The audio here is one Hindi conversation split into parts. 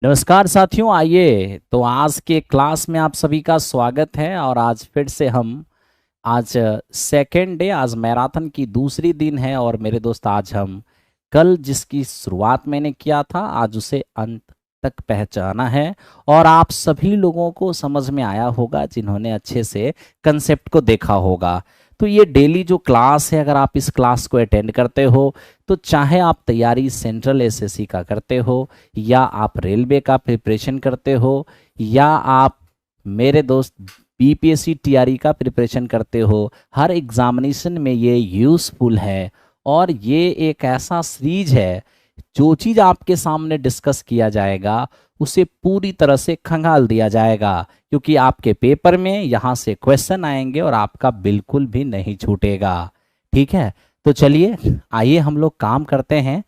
नमस्कार साथियों, आइए तो आज के क्लास में आप सभी का स्वागत है। और आज फिर से हम आज सेकेंड डे, आज मैराथन की दूसरी दिन है। और मेरे दोस्त, आज हम कल जिसकी शुरुआत मैंने किया था, आज उसे अंत तक पहुंचाना है। और आप सभी लोगों को समझ में आया होगा जिन्होंने अच्छे से कंसेप्ट को देखा होगा। तो ये डेली जो क्लास है, अगर आप इस क्लास को अटेंड करते हो, तो चाहे आप तैयारी सेंट्रल एसएससी का करते हो, या आप रेलवे का प्रिपरेशन करते हो, या आप मेरे दोस्त बीपीएससी टीआरई का प्रिपरेशन करते हो, हर एग्जामिनेशन में ये यूज़फुल है। और ये एक ऐसा सीरीज है, जो चीज़ आपके सामने डिस्कस किया जाएगा उसे पूरी तरह से खंगाल दिया जाएगा, क्योंकि आपके पेपर में यहाँ से क्वेश्चन आएंगे और आपका बिल्कुल भी नहीं छूटेगा। ठीक है, तो चलिए आइए हम लोग काम करते हैं।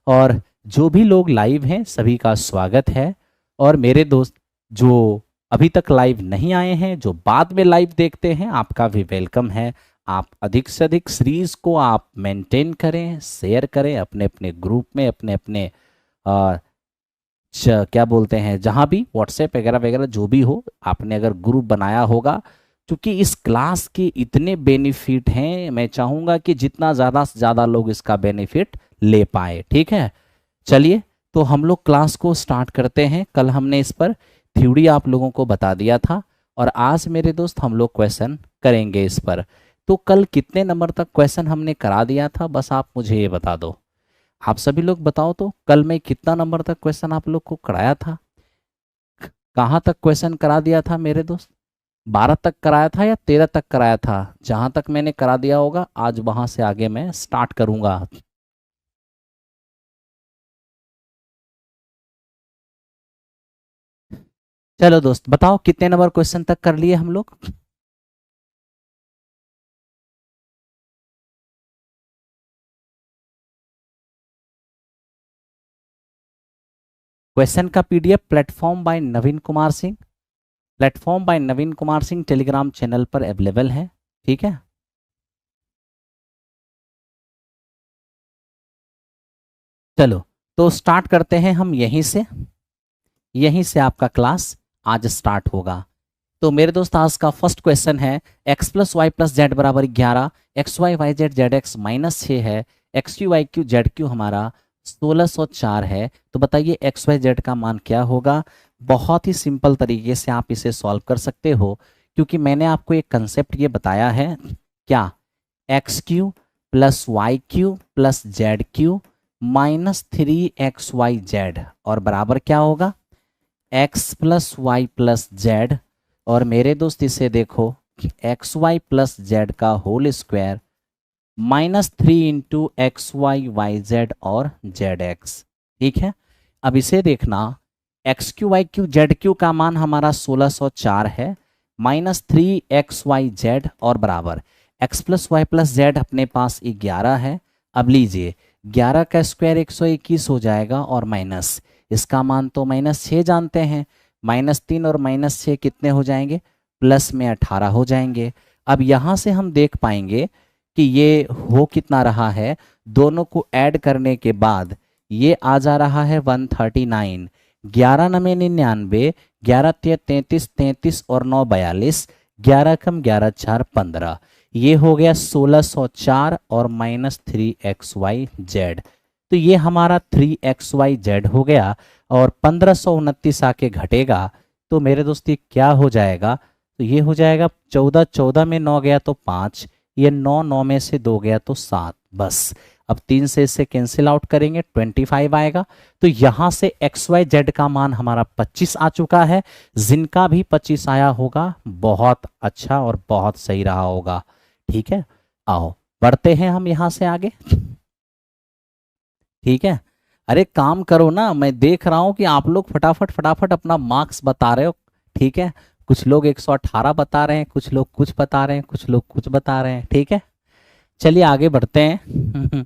और जो भी लोग लाइव हैं सभी का स्वागत है। और मेरे दोस्त जो अभी तक लाइव नहीं आए हैं, जो बाद में लाइव देखते हैं, आपका भी वेलकम है। आप अधिक से अधिक सीरीज को आप मेंटेन करें, शेयर करें अपने अपने ग्रुप में, अपने अपने क्या बोलते हैं, जहाँ भी व्हाट्सएप वगैरह वगैरह जो भी हो, आपने अगर ग्रुप बनाया होगा। क्योंकि इस क्लास के इतने बेनिफिट हैं, मैं चाहूँगा कि जितना ज़्यादा से ज़्यादा लोग इसका बेनिफिट ले पाए। ठीक है, चलिए तो हम लोग क्लास को स्टार्ट करते हैं। कल हमने इस पर थ्योरी आप लोगों को बता दिया था, और आज मेरे दोस्त हम लोग क्वेश्चन करेंगे इस पर। तो कल कितने नंबर तक क्वेश्चन हमने करा दिया था, बस आप मुझे ये बता दो। आप सभी लोग बताओ तो, कल मैं कितना नंबर तक क्वेश्चन आप लोग को कराया था, कहाँ तक क्वेश्चन करा दिया था मेरे दोस्त? 12 तक कराया था या 13 तक कराया था? जहाँ तक मैंने करा दिया होगा, आज वहाँ से आगे मैं स्टार्ट करूँगा। चलो दोस्त बताओ, कितने नंबर क्वेश्चन तक कर लिए हम लोग? क्वेश्चन का पीडीएफ प्लेटफॉर्म बाय नवीन कुमार सिंह, प्लेटफॉर्म बाय नवीन कुमार सिंह टेलीग्राम चैनल पर अवेलेबल है। ठीक है, चलो तो स्टार्ट करते हैं हम यहीं से आपका क्लास आज स्टार्ट होगा। तो मेरे दोस्त आज का फर्स्ट क्वेश्चन है, x plus y plus z बराबर 11, x y y z z x minus 6 है, x cube y cube z cube हमारा 1604 है। तो बताइए एक्स वाई जेड का मान क्या होगा? बहुत ही सिंपल तरीके से आप इसे सॉल्व कर सकते हो, क्योंकि मैंने आपको एक कंसेप्ट ये बताया है। क्या? X cube plus y cube plus z cube minus 3xyz, और बराबर क्या होगा? X plus y plus z, और मेरे दोस्त इसे देखो, एक्स वाई प्लस जेड का whole square minus 3 × XY YZ और ZX। ठीक है, अब इसे देखना, x cube y cube z cube का मान हमारा 1604 है, माइनस 3xyz, और बराबर x plus y plus z अपने पास 11 है। अब लीजिए, 11 का स्क्वायर 121 हो जाएगा, और माइनस इसका मान तो -6 जानते हैं, -3 और -6 कितने हो जाएंगे? प्लस में 18 हो जाएंगे। अब यहाँ से हम देख पाएंगे कि ये हो कितना रहा है, दोनों को ऐड करने के बाद ये आ जा रहा है 139। 11 नमे 99, 11 तिया 33, 33 और 9 42, 11 कम 11 4 15। ये हो गया 1604 और -3xyz। तो ये हमारा 3xyz हो गया, और 1529 आके घटेगा। तो मेरे दोस्त ये क्या हो जाएगा? तो ये हो जाएगा 14, 14 में 9 गया तो 5, ये 9, 9 में से 2 गया तो 7। बस अब 3 से इसे कैंसिल आउट करेंगे, 25 आएगा। तो यहाँ से एक्स वाई जेड का मान हमारा 25 आ चुका है। जिनका भी 25 आया होगा, बहुत अच्छा और बहुत सही रहा होगा। ठीक है, आओ बढ़ते हैं हम यहाँ से आगे। ठीक है, अरे काम करो ना, मैं देख रहा हूँ कि आप लोग फटाफट फटाफट अपना मार्क्स बता रहे हो। ठीक है, कुछ लोग 118 बता रहे हैं, कुछ लोग कुछ बता रहे हैं, कुछ लोग कुछ बता रहे हैं। ठीक है, चलिए आगे बढ़ते हैं।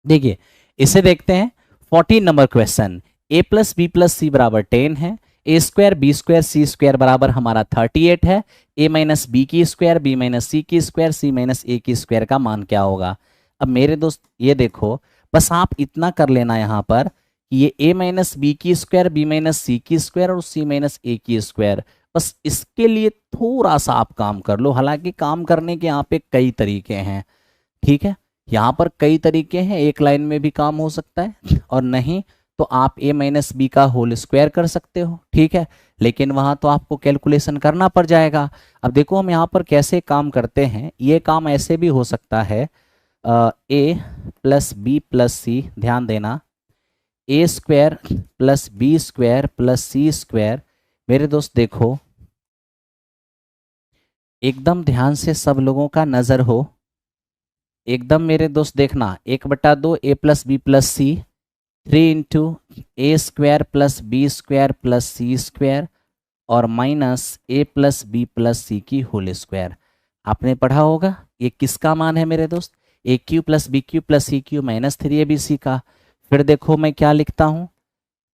देखिए, इसे देखते हैं। 14 number question, a plus b plus c बराबर 10 है, a square b square c square बराबर हमारा 38 है, a माइनस बी की स्क्वायर बी माइनस सी की स्क्वायर सी माइनस ए की स्क्वायर का मान क्या होगा? अब मेरे दोस्त ये देखो, बस आप इतना कर लेना यहाँ पर कि ये a माइनस बी की स्क्वायर, बी माइनस सी की स्क्वायर और c माइनस ए की स्क्वायर, बस इसके लिए थोड़ा सा आप काम कर लो। हालांकि काम करने के यहाँ पे कई तरीके हैं, ठीक है, यहाँ पर कई तरीके हैं, एक लाइन में भी काम हो सकता है और नहीं तो आप a माइनस बी का होल स्क्वायर कर सकते हो, ठीक है, लेकिन वहाँ तो आपको कैलकुलेशन करना पड़ जाएगा। अब देखो हम यहाँ पर कैसे काम करते हैं, ये काम ऐसे भी हो सकता है, a plus b plus c, ध्यान देना, a square plus b square plus c square. मेरे दोस्त देखो एकदम ध्यान से सब लोगों का नज़र हो, एकदम मेरे दोस्त देखना, 1/2 a plus b plus c, 3 into a square plus b square plus c square और minus a plus b plus c की होल स्क्वायर। आपने पढ़ा होगा ये किसका मान है मेरे दोस्त, a cube plus b cube plus c cube minus 3abc का। फिर देखो मैं क्या लिखता हूँ,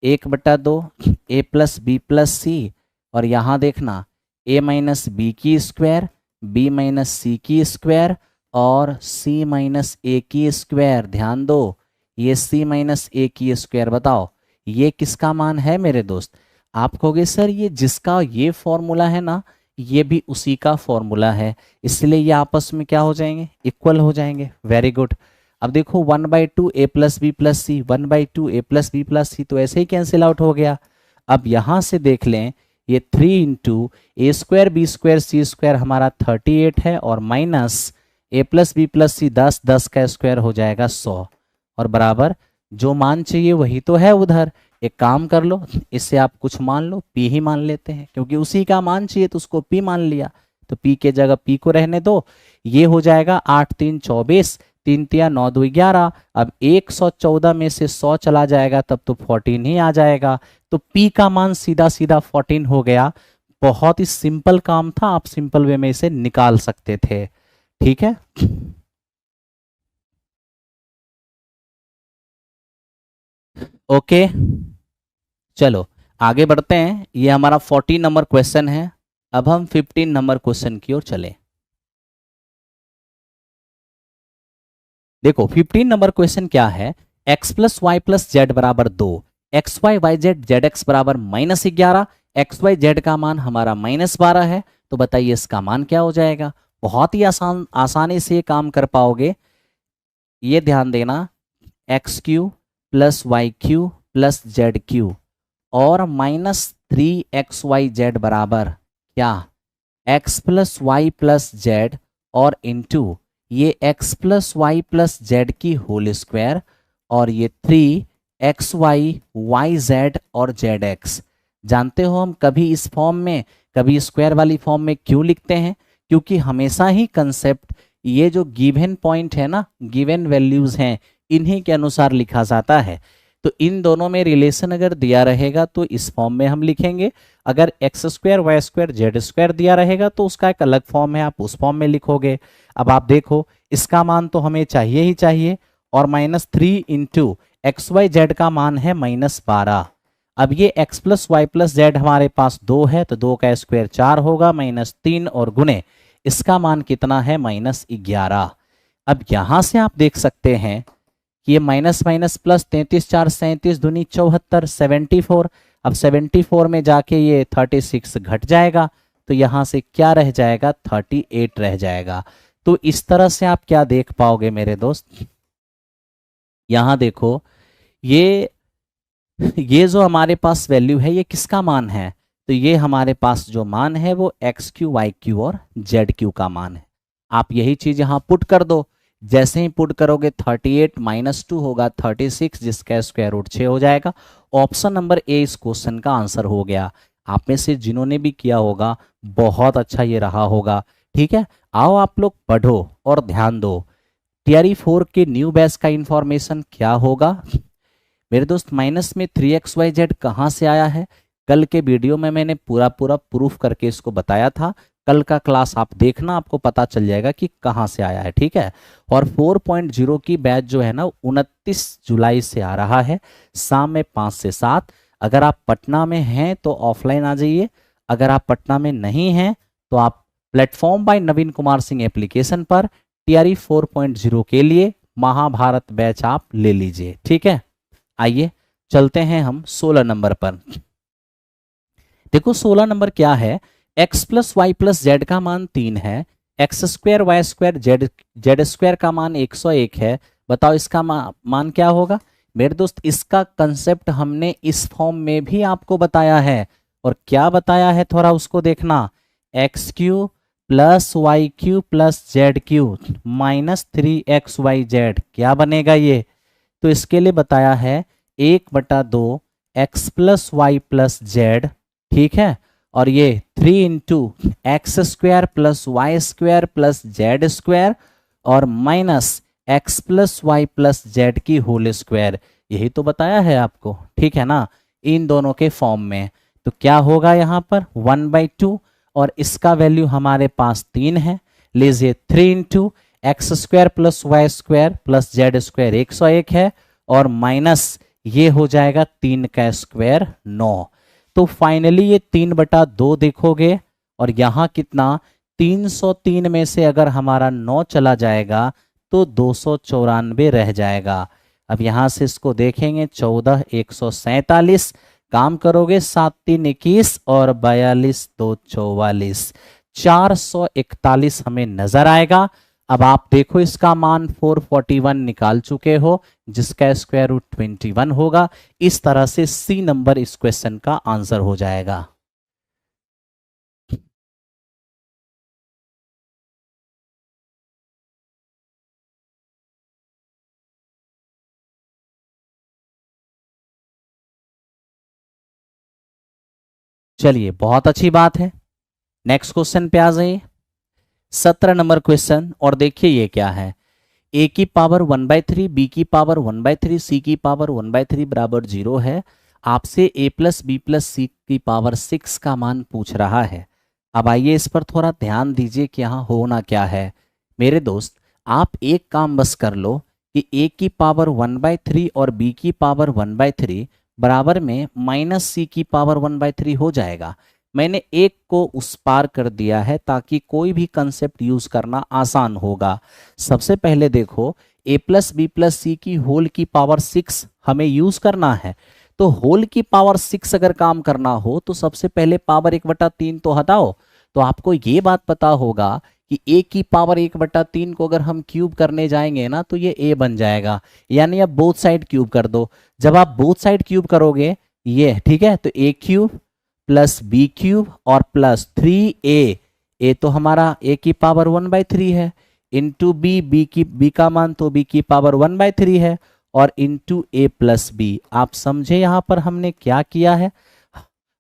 1/2 a plus b plus c और यहाँ देखना ए माइनस बी की स्क्वायर, बी माइनस सी की स्क्वायर और c माइनस ए की स्क्वायर। ध्यान दो ये c माइनस ए की स्क्वायर, बताओ ये किसका मान है मेरे दोस्त। आप कहोगे सर ये जिसका ये फॉर्मूला है ना, ये भी उसी का फॉर्मूला है, इसलिए ये आपस में क्या हो जाएंगे, इक्वल हो जाएंगे। Very good. अब देखो 1/2 a plus b plus c, 1/2 a plus b plus c तो ऐसे ही कैंसिल आउट हो गया। अब यहाँ से देख लें ये 3 into a square b square c square हमारा 38 है और minus a plus b plus c 10, 10 का स्क्वायर हो जाएगा 100 और बराबर जो मान चाहिए वही तो है उधर। एक काम कर लो, इससे आप कुछ मान लो, p ही मान लेते हैं क्योंकि उसी का मान चाहिए तो उसको p मान लिया, तो p के जगह p को रहने दो। ये हो जाएगा 8 3 24, 3 3 9 2 11। अब 114 में से 100 चला जाएगा तब तो 14 ही आ जाएगा, तो p का मान सीधा सीधा 14 हो गया। बहुत ही सिंपल काम था, आप सिंपल वे में इसे निकाल सकते थे, ठीक है। ओके चलो आगे बढ़ते हैं, ये हमारा 14 नंबर क्वेश्चन है। अब हम 15 नंबर क्वेश्चन की ओर चले। देखो 15 नंबर क्वेश्चन क्या है, x plus y plus z बराबर 2, x y y z z x बराबर -11, एक्स वाई जेड का मान हमारा -12 है, तो बताइए इसका मान क्या हो जाएगा। बहुत ही आसानी से ये काम कर पाओगे, ये ध्यान देना, x cube plus y cube plus z cube और -3xyz बराबर क्या, x plus y plus z और इंटू ये x plus y plus z की होल स्क्वायर और ये 3xy yz और zx। जानते हो हम कभी इस फॉर्म में कभी स्क्वायर वाली फॉर्म में क्यों लिखते हैं, क्योंकि हमेशा ही कंसेप्ट ये जो गिवन पॉइंट है ना, गिवन वैल्यूज हैं, इन्हीं के अनुसार लिखा जाता है। तो इन दोनों में रिलेशन अगर दिया रहेगा तो इस फॉर्म में हम लिखेंगे, अगर x square y square z square दिया रहेगा तो उसका एक अलग फॉर्म है, आप उस फॉर्म में लिखोगे। अब आप देखो इसका मान तो हमें चाहिए ही चाहिए और -3 इंटू एक्स वाई जेड का मान है -12। अब ये x plus y plus z हमारे पास 2 है तो 2 का स्क्वायर 4 होगा, -3 और गुने इसका मान कितना है -11। अब यहां से आप देख सकते हैं कि ये माइनस माइनस प्लस 33 4 37 दूनी 74 74। अब 74 में जाके ये 36 घट जाएगा तो यहाँ से क्या रह जाएगा 38 रह जाएगा। तो इस तरह से आप क्या देख पाओगे मेरे दोस्त, यहाँ देखो ये जो हमारे पास वैल्यू है ये किसका मान है, तो ये हमारे पास जो मान है वो एक्स क्यू वाई क्यू और जेड क्यू का मान है। आप यही चीज यहाँ पुट कर दो, जैसे ही पुट करोगे 38 -2 होगा 36 जिसका स्क्वायर रूट 6 हो जाएगा। ऑप्शन नंबर ए इस क्वेश्चन का आंसर हो गया। आप में से जिन्होंने भी किया होगा बहुत अच्छा ये रहा होगा, ठीक है। आओ आप लोग पढ़ो और ध्यान दो, टीआरई 4 के न्यू बैच का इंफॉर्मेशन क्या होगा मेरे दोस्त। माइनस में 3xyz कहाँ से आया है, कल के वीडियो में मैंने पूरा प्रूफ करके इसको बताया था, कल का क्लास आप देखना, आपको पता चल जाएगा कि कहाँ से आया है, ठीक है। और 4.0 की बैच जो है ना 29 जुलाई से आ रहा है, शाम में 5 से 7। अगर आप पटना में हैं तो ऑफलाइन आ जाइए, अगर आप पटना में नहीं हैं तो आप प्लेटफॉर्म बाय नवीन कुमार सिंह एप्लीकेशन पर टीआरई 4.0 के लिए महाभारत बैच आप ले लीजिए। ठीक है, आइए चलते हैं हम 16 नंबर पर। देखो 16 नंबर क्या है, x plus y plus z का मान 3 है, x square y square z square का मान 101 है। बताओ इसका मान क्या होगा। मेरे दोस्त इसका कंसेप्ट हमने इस फॉर्म में भी आपको बताया है, और क्या बताया है थोड़ा उसको देखना। X cube plus y cube plus z cube minus 3xyz क्या बनेगा ये। तो इसके लिए बताया है 1/2 x plus y plus z, ठीक है, और ये 3 into x square plus y square plus z square और minus x plus y plus z की होल स्क्वायर, यही तो बताया है आपको। ठीक है ना, इन दोनों के फॉर्म में। तो क्या होगा यहाँ पर 1/2, और इसका वैल्यू हमारे पास 3 है। लीजिए 3 into x square plus y square plus z square 101 है, और माइनस ये हो जाएगा 3 का स्क्वायर 9। तो फाइनली ये 3/2 देखोगे, और यहाँ कितना 303 में से अगर हमारा 9 चला जाएगा तो 294 रह जाएगा। अब यहाँ से इसको देखेंगे 14 147, काम करोगे 7 3 21 और 42 2 44, 441 हमें नजर आएगा। अब आप देखो इसका मान 441 निकाल चुके हो, जिसका स्क्वायर रूट 21 होगा। इस तरह से सी नंबर इस क्वेश्चन का आंसर हो जाएगा। चलिए बहुत अच्छी बात है, नेक्स्ट क्वेश्चन पे आ जाइए। 17 नंबर क्वेश्चन, और देखिए ये क्या है। a की पावर 1/3, b की पावर 1/3, c की पावर 1/3 बराबर 0 है। आपसे a plus b plus c की पावर 6 का मान पूछ रहा है। अब आइए इस पर थोड़ा ध्यान दीजिए कि यहाँ होना क्या है। मेरे दोस्त आप एक काम बस कर लो कि a की पावर 1/3 और b की पावर 1/3 बराबर में माइनस सी की पावर 1/3 हो जाएगा। मैंने एक को उस पार कर दिया है ताकि कोई भी कंसेप्ट यूज करना आसान होगा। सबसे पहले देखो a plus b plus c की होल की पावर 6 हमें यूज करना है। तो होल की पावर 6 अगर काम करना हो तो सबसे पहले पावर 1/3 तो हटाओ। तो आपको ये बात पता होगा कि a की पावर 1/3 को अगर हम क्यूब करने जाएंगे ना तो ये a बन जाएगा, यानी अब बोथ साइड क्यूब कर दो। जब आप बोथ साइड क्यूब करोगे ये, ठीक है, तो a cube plus b cube और प्लस 3a, a तो हमारा a की पावर 1/3 है, इंटू बी का मान तो b की पावर 1/3 है, और इंटू a प्लस बी। आप समझे यहाँ पर हमने क्या किया है।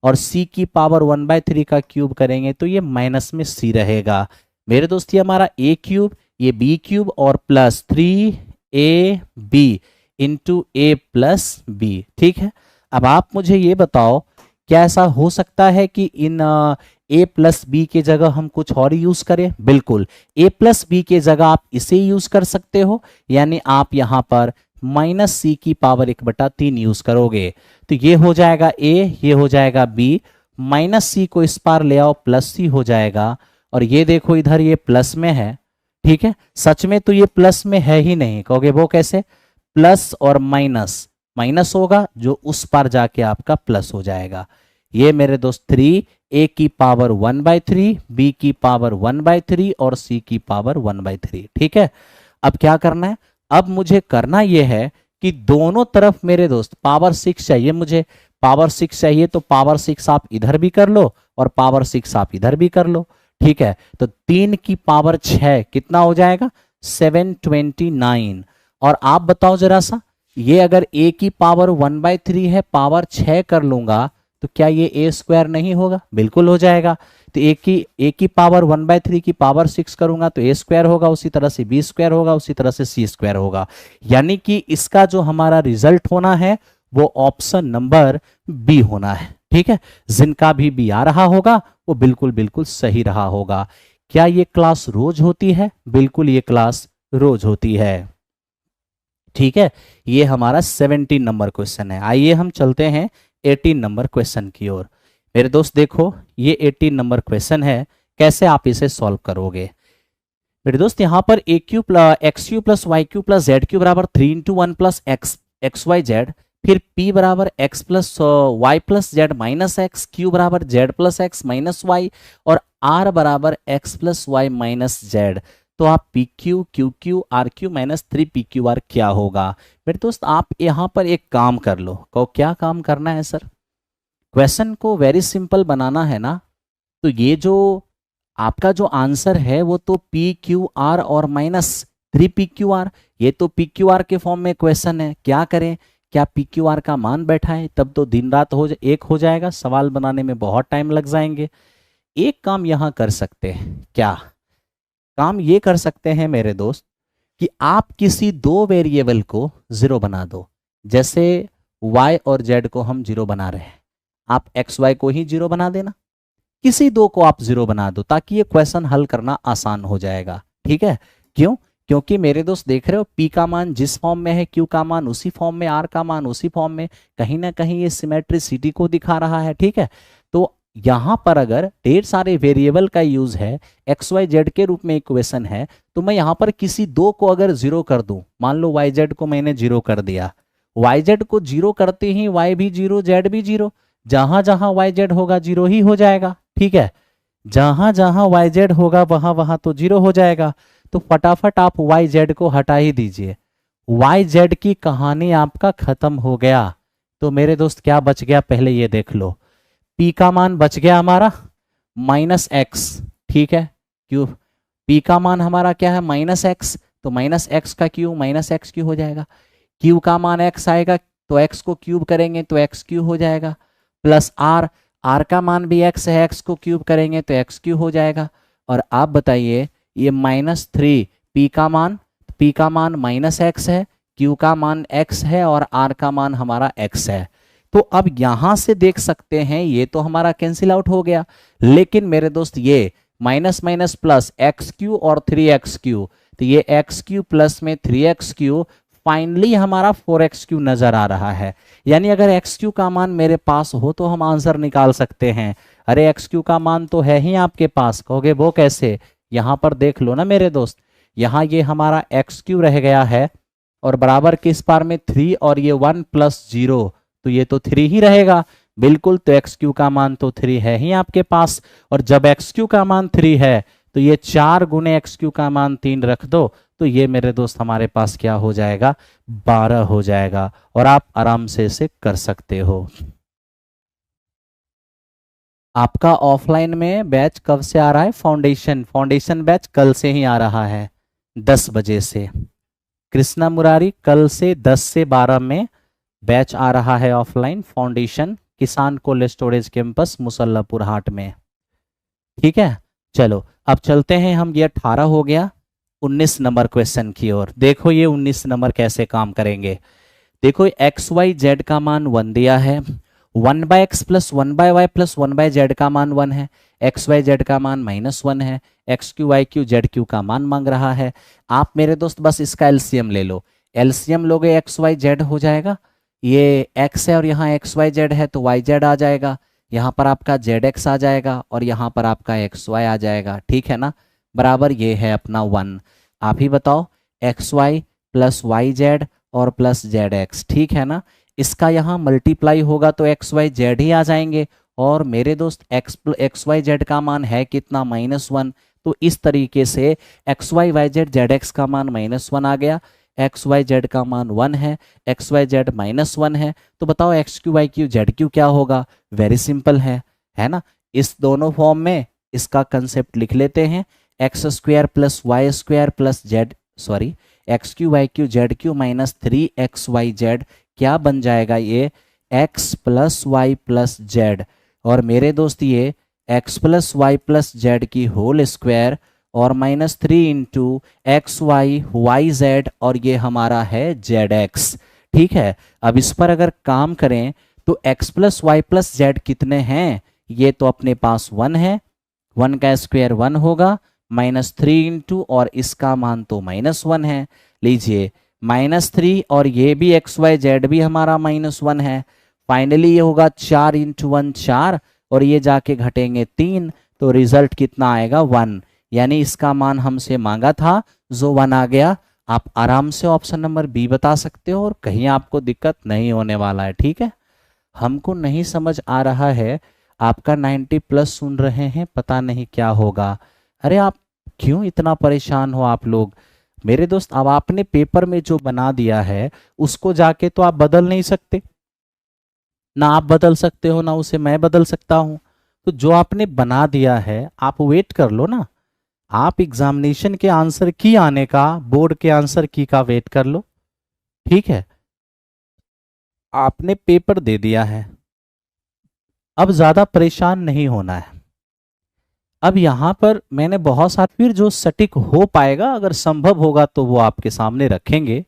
और c की पावर 1/3 का क्यूब करेंगे तो ये माइनस में c रहेगा। मेरे दोस्त ये हमारा a क्यूब, ये b क्यूब और plus 3ab into a plus b. ठीक है, अब आप मुझे ये बताओ क्या ऐसा हो सकता है कि इन a प्लस बी के जगह हम कुछ और यूज करें। बिल्कुल, a प्लस बी के जगह आप इसे यूज कर सकते हो, यानी आप यहां पर माइनस सी की पावर 1/3 यूज करोगे। तो ये हो जाएगा a, ये हो जाएगा b, माइनस सी को इस पार ले आओ प्लस सी हो जाएगा, और ये देखो इधर ये प्लस में है। ठीक है, सच में तो ये प्लस में है ही नहीं, कहोगे वो कैसे, प्लस और माइनस, माइनस होगा जो उस पार जाके आपका प्लस हो जाएगा। ये मेरे दोस्त 3, a की पावर 1/3, b की पावर 1/3 और c की पावर 1/3। ठीक है, अब क्या करना है, अब मुझे करना यह है कि दोनों तरफ मेरे दोस्त पावर 6 चाहिए। मुझे पावर 6 चाहिए तो पावर 6 आप इधर भी कर लो और पावर 6 आप इधर भी कर लो। ठीक है, तो 3 की पावर 6 कितना हो जाएगा, 729। और आप बताओ जरा सा, ये अगर a की पावर 1/3 है, पावर 6 कर लूंगा तो क्या ये a स्क्वायर नहीं होगा, बिल्कुल हो जाएगा। तो a की पावर 1/3 की पावर 6 करूंगा तो a स्क्वायर होगा, उसी तरह से b स्क्वायर होगा, उसी तरह से c स्क्वायर होगा। यानी कि इसका जो हमारा रिजल्ट होना है वो ऑप्शन नंबर बी होना है। ठीक है, जिनका भी बी आ रहा होगा वो बिल्कुल बिल्कुल सही रहा होगा। क्या ये क्लास रोज होती है, बिल्कुल ये क्लास रोज होती है। ठीक है, ये हमारा 17 नंबर क्वेश्चन है। आइए हम चलते हैं 18 नंबर क्वेश्चन की ओर। मेरे दोस्त देखो ये 18 नंबर क्वेश्चन है, कैसे आप इसे सॉल्व करोगे। मेरे दोस्त यहाँ पर a cube x cube plus y cube plus z cube बराबर 3 × 1 प्लस एक्स वाई जेड, फिर p बराबर x plus y plus z minus x, q बराबर z plus x minus y, और r बराबर x plus y minus z. तो आप p cube q cube r cube minus 3 PQR क्या होगा? मेरे दोस्त आप यहाँ पर एक काम कर लो। को क्या काम करना है सर? क्वेश्चन को वेरी सिंपल बनाना है ना। तो ये जो आपका जो आंसर है वो तो PQR और माइनस 3 PQR, ये तो PQR के फॉर्म में क्वेश्चन है। क्या करें? क्या PQR का मान बैठाएं? तब तो दिन रात एक हो जाएगा, सवाल बनाने में बहुत टाइम लग जाएंगे। एक काम यहाँ कर सकते हैं। क्या काम ये कर सकते हैं मेरे दोस्त कि आप किसी दो वेरिएबल को जीरो बना दो। जैसे y और z को हम जीरो बना रहे हैं, आप एक्स वाई को ही जीरो बना देना, किसी दो को आप जीरो बना दो, ताकि ये क्वेश्चन हल करना आसान हो जाएगा। ठीक है? क्यों? क्योंकि मेरे दोस्त देख रहे हो p का मान जिस फॉर्म में है, q का मान उसी फॉर्म में, r का मान उसी फॉर्म में, कहीं ना कहीं ये सिमेट्रिसिटी को दिखा रहा है। ठीक है? तो यहां पर अगर ढेर सारे वेरिएबल का यूज है, एक्स वाई जेड के रूप में इक्वेशन है, तो मैं यहां पर किसी दो को अगर जीरो कर दूं, मान लो वाई जेड को मैंने जीरो कर दिया, वाई जेड को जीरो करते ही वाई भी जीरो जेड भी जीरो, जहां जहां वाई जेड होगा जीरो ही हो जाएगा। ठीक है? जहां जहां वाई जेड होगा वहां वहां तो जीरो हो जाएगा। तो फटाफट आप वाई जेड को हटा ही दीजिए। वाई जेड की कहानी आपका खत्म हो गया। तो मेरे दोस्त क्या बच गया पहले ये देख लो। पी का मान बच गया हमारा माइनस एक्स। ठीक है? क्यों? पी का मान हमारा क्या है? Minus x. तो माइनस एक्स का क्यू माइनस एक्स क्यू हो जाएगा। क्यू का मान एक्स आएगा तो एक्स को क्यूब करेंगे तो एक्स क्यू हो जाएगा, प्लस आर, आर का मान भी एक्स है, एक्स को क्यूब करेंगे तो एक्स क्यू हो जाएगा। और आप बताइए ये -3 पी का मान माइनस एक्स है, क्यू का मान एक्स है और आर का मान हमारा एक्स है। तो अब यहां से देख सकते हैं ये तो हमारा कैंसिल आउट हो गया, लेकिन मेरे दोस्त ये minus minus plus x Q और 3x क्यू, तो ये एक्स क्यू प्लस में 3x क्यू, फाइनली हमारा 4x क्यू नजर आ रहा है। यानी अगर एक्स क्यू का मान मेरे पास हो तो हम आंसर निकाल सकते हैं। अरे एक्स क्यू का मान तो है ही आपके पास, कहोगे वो कैसे? यहां पर देख लो ना मेरे दोस्त, यहां ये हमारा एक्स क्यू रह गया है और बराबर किस पार में 3, और ये 1 + 0, तो ये तो 3 ही रहेगा बिल्कुल। तो एक्स क्यू का मान तो 3 है ही आपके पास, और जब एक्स क्यू का मान 3 है तो ये 4 गुने एक्स क्यू का मान 3 रख दो, तो ये मेरे दोस्त हमारे पास क्या हो जाएगा? 12 हो जाएगा। और आप आराम से इसे कर सकते हो। आपका ऑफलाइन में बैच कब से आ रहा है? फाउंडेशन बैच कल से ही आ रहा है 10 बजे से। कृष्णा मुरारी कल से 10 से 12 में बैच आ रहा है ऑफलाइन, फाउंडेशन, किसान कोल्ड स्टोरेज कैंपस मुसल्लापुर हाट में। ठीक है? चलो अब चलते हैं हम, ये 18 हो गया, 19 नंबर क्वेश्चन की ओर। देखो ये 19 नंबर कैसे काम करेंगे। देखो एक्स वाई जेड का मान 1 दिया है, 1/x plus 1/y plus 1/z का मान 1 है, एक्स वाई जेड का मान -1 है, x cube y cube z cube का मान मांग रहा है। आप मेरे दोस्त बस इसका एलसीएम ले लो। एलसीएम लोगे एक्स वाई जेड हो जाएगा, ये x है और यहाँ एक्स वाई जेड है तो वाई जेड आ जाएगा, यहाँ पर आपका जेड एक्स आ जाएगा और यहाँ पर आपका एक्स वाई आ जाएगा। ठीक है ना? बराबर ये है अपना 1। आप ही बताओ, x y plus y z और प्लस जेड एक्स, ठीक है ना? इसका यहाँ मल्टीप्लाई होगा तो एक्स वाई जेड ही आ जाएंगे। और मेरे दोस्त एक्स वाई जेड का मान है कितना? -1। तो इस तरीके से x y y z z x का मान -1 आ गया, एक्स वाई जेड का मान 1 है, एक्स वाई जेड -1 है। तो बताओ x cube y cube z cube क्या होगा? वेरी सिंपल है ना? इस दोनों फॉर्म में इसका कंसेप्ट लिख लेते हैं। x² + y² + z, sorry, x cube y cube z cube -3xyz क्या बन जाएगा? ये x + y + z। और मेरे दोस्त ये x + y + z की होल स्क्वायर और -3 × xy yz, और ये हमारा है zx। ठीक है? अब इस पर अगर काम करें तो x + y + z कितने हैं? ये तो अपने पास 1 है, 1 का स्क्वायर 1 होगा, -3 × और इसका मान तो -1 है। लीजिए -3 और ये भी एक्स वाई जेड भी हमारा -1 है। फाइनली ये होगा 4 × 1 4, और ये जाके घटेंगे 3, तो रिजल्ट कितना आएगा? 1। यानी इसका मान हमसे मांगा था, जो 1 आ गया। आप आराम से ऑप्शन नंबर बी बता सकते हो और कहीं आपको दिक्कत नहीं होने वाला है। ठीक है, हमको नहीं समझ आ रहा है, आपका 90 प्लस सुन रहे हैं, पता नहीं क्या होगा। अरे आप क्यों इतना परेशान हो आप लोग? मेरे दोस्त, अब आपने पेपर में जो बना दिया है उसको जाके तो आप बदल नहीं सकते ना, आप बदल सकते हो ना उसे मैं बदल सकता हूं। तो जो आपने बना दिया है आप वेट कर लो ना। आप एग्जामिनेशन के आंसर की आने का, बोर्ड के आंसर की का वेट कर लो। ठीक है, आपने पेपर दे दिया है, अब ज्यादा परेशान नहीं होना है। अब यहां पर मैंने बहुत सारे, फिर जो सटीक हो पाएगा अगर संभव होगा तो वो आपके सामने रखेंगे,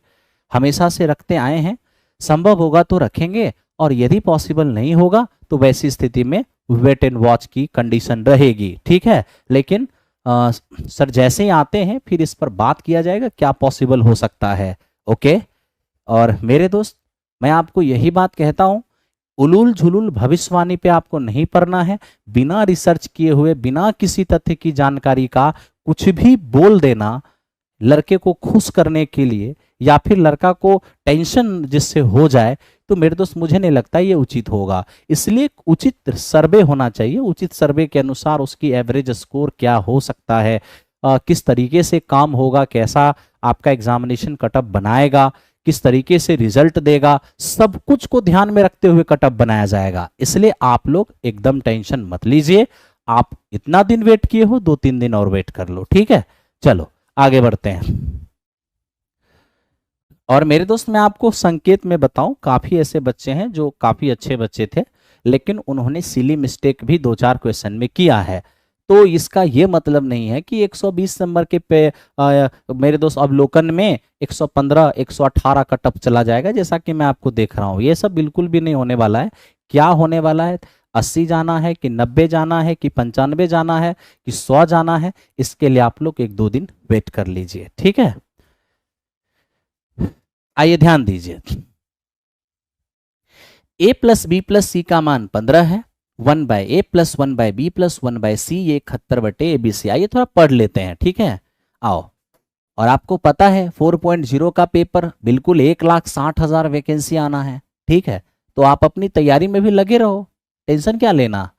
हमेशा से रखते आए हैं। संभव होगा तो रखेंगे, और यदि पॉसिबल नहीं होगा तो वैसी स्थिति में वेट एंड वॉच की कंडीशन रहेगी। ठीक है, लेकिन सर जैसे ही आते हैं फिर इस पर बात किया जाएगा क्या पॉसिबल हो सकता है। ओके, और मेरे दोस्त, मैं आपको यही बात कहता हूं, उलूल झुलूल भविष्यवाणी पे आपको नहीं पढ़ना है। बिना रिसर्च किए हुए, बिना किसी तथ्य की जानकारी का कुछ भी बोल देना लड़के को खुश करने के लिए, या फिर लड़का को टेंशन जिससे हो जाए, तो मेरे दोस्त मुझे नहीं लगता ये उचित होगा। इसलिए उचित सर्वे होना चाहिए, उचित सर्वे के अनुसार उसकी एवरेज स्कोर क्या हो सकता है, किस तरीके से काम होगा, कैसा आपका एग्जामिनेशन कटअप बनाएगा, किस तरीके से रिजल्ट देगा, सब कुछ को ध्यान में रखते हुए कटअप बनाया जाएगा। इसलिए आप लोग एकदम टेंशन मत लीजिए। आप इतना दिन वेट किए हो, 2-3 दिन और वेट कर लो। ठीक है, चलो आगे बढ़ते हैं। और मेरे दोस्त, मैं आपको संकेत में बताऊं, काफी ऐसे बच्चे हैं जो काफी अच्छे बच्चे थे, लेकिन उन्होंने सिली मिस्टेक भी 2-4 क्वेश्चन में किया है। तो इसका ये मतलब नहीं है कि 120 नंबर के पे मेरे दोस्त अवलोकन में 115 118 का टप चला जाएगा, जैसा कि मैं आपको देख रहा हूँ। ये सब बिल्कुल भी नहीं होने वाला है। क्या होने वाला है, 80 जाना है कि 90 जाना है कि 95 जाना है कि 100 जाना है, इसके लिए आप लोग 1-2 दिन वेट कर लीजिए। ठीक है, आइए ध्यान दीजिए। a plus b plus c का मान 15 है। 1/a plus 1/b plus 1/c, ये 71/abc। आइए थोड़ा पढ़ लेते हैं। ठीक है, आओ। और आपको पता है 4.0 का पेपर बिल्कुल 1,60,000 वैकेंसी आना है। ठीक है, तो आप अपनी तैयारी में भी लगे रहो, टेंशन क्या लेना।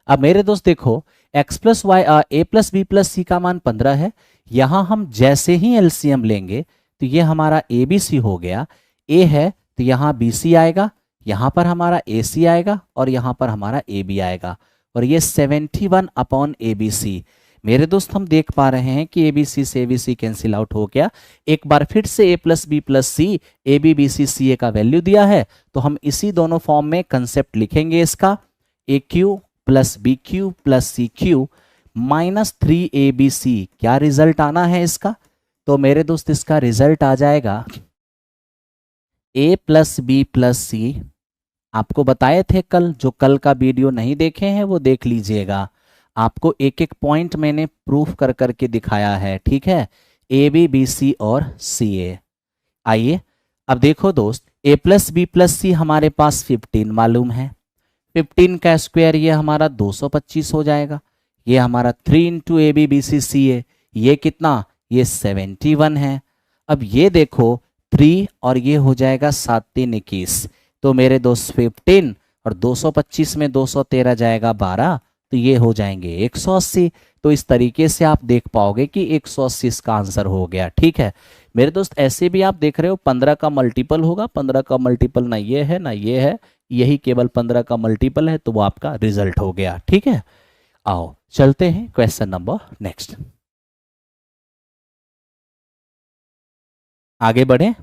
अब मेरे दोस्त देखो, x plus y a plus b plus c का मान 15 है। यहां हम जैसे ही एलसीएम लेंगे तो ये हमारा ए बी सी हो गया। ए है तो यहाँ बी सी आएगा, यहाँ पर हमारा ए सी आएगा और यहाँ पर हमारा ए बी आएगा, और ये 71/ABC। मेरे दोस्त हम देख पा रहे हैं कि ए बी सी से a b c cancel out हो गया। एक बार फिर से a plus b plus c, a b b c c a का वैल्यू दिया है, तो हम इसी दोनों फॉर्म में कंसेप्ट लिखेंगे इसका। A cube plus b cube plus c cube minus 3ABC। क्या रिजल्ट आना है इसका? तो मेरे दोस्त इसका रिजल्ट आ जाएगा a प्लस बी प्लस सी। आपको बताए थे कल, जो कल का वीडियो नहीं देखे हैं वो देख लीजिएगा। आपको एक एक पॉइंट मैंने प्रूफ कर करके दिखाया है। ठीक है, ए बी बी सी और सी ए। आइए अब देखो दोस्त, a प्लस बी प्लस सी हमारे पास 15 मालूम है। 15 का स्क्वायर ये हमारा 225 हो जाएगा। ये हमारा 3 into a b b c c a, ये कितना, ये 71 है। अब ये देखो 3 और ये हो जाएगा 7×3=21। तो मेरे दोस्त 15 और 225 में 213 जाएगा 12, तो ये हो जाएंगे 180। तो इस तरीके से आप देख पाओगे कि 180 इसका आंसर हो गया। ठीक है मेरे दोस्त, ऐसे भी आप देख रहे हो 15 का मल्टीपल होगा। 15 का मल्टीपल ना ये है ना ये है, यही केवल 15 का मल्टीपल है, तो वो आपका रिजल्ट हो गया। ठीक है, आओ चलते हैं क्वेश्चन नंबर नेक्स्ट, आगे बढ़े।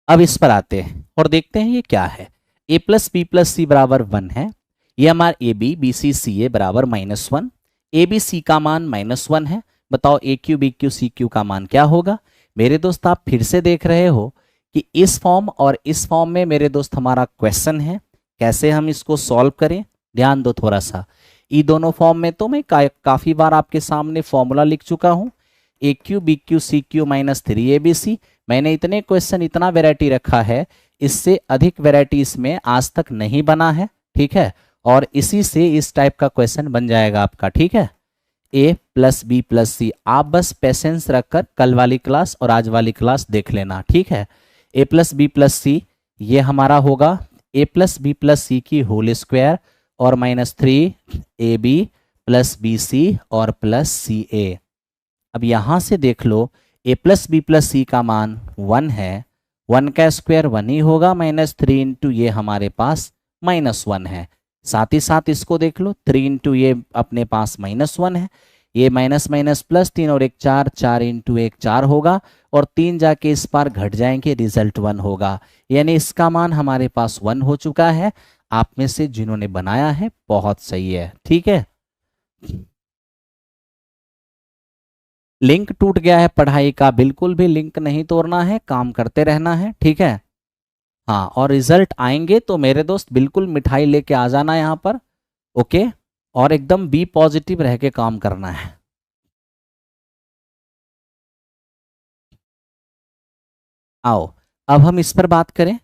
अब इस पर आते हैं और देखते हैं ये क्या है। a plus b plus c बराबर 1 है। ये हमारा ए बी बी सी सी ए बराबर -1। ए बी सी का मान -1 है। बताओ a cube b cube c cube का मान क्या होगा। मेरे दोस्त आप फिर से देख रहे हो कि इस फॉर्म और इस फॉर्म में मेरे दोस्त हमारा क्वेश्चन है, कैसे हम इसको सॉल्व करें। ध्यान दो थोड़ा सा, ये दोनों फॉर्म में तो मैं काफी बार आपके सामने फॉर्मूला लिख चुका हूं। A cube b cube c cube minus 3ABC। मैंने इतने क्वेश्चन, इतना वेराइटी रखा है, इससे अधिक वेराइटी इसमें आज तक नहीं बना है। ठीक है, और इसी से इस टाइप का क्वेश्चन बन जाएगा आपका, ठीक है। ए प्लस बी प्लस सी, आप बस पेशेंस रखकर कल वाली क्लास और आज वाली क्लास देख लेना, ठीक है। A plus b plus c ये हमारा होगा a plus b plus c की होल स्क्वायर और -3 a b plus b c और प्लस सी ए। अब यहाँ से देख लो a plus b plus c का मान 1 है, 1 का स्क्वायर 1 ही होगा, -3 इंटू ये हमारे पास -1 है। साथ ही साथ इसको देख लो 3 इंटू ये अपने पास -1 है, ये माइनस माइनस प्लस 3 और 1 4, 4 इंटू 1 4 होगा और 3 जाके इस पार घट जाएंगे, रिजल्ट 1 होगा। यानी इसका मान हमारे पास 1 हो चुका है। आप में से जिन्होंने बनाया है बहुत सही है, ठीक है। लिंक टूट गया है पढ़ाई का, बिल्कुल भी लिंक नहीं तोड़ना है, काम करते रहना है, ठीक है। हाँ, और रिजल्ट आएंगे तो मेरे दोस्त बिल्कुल मिठाई लेके आ जाना यहाँ पर, ओके। और एकदम बी पॉजिटिव रह के काम करना है। आओ अब हम इस पर बात करें।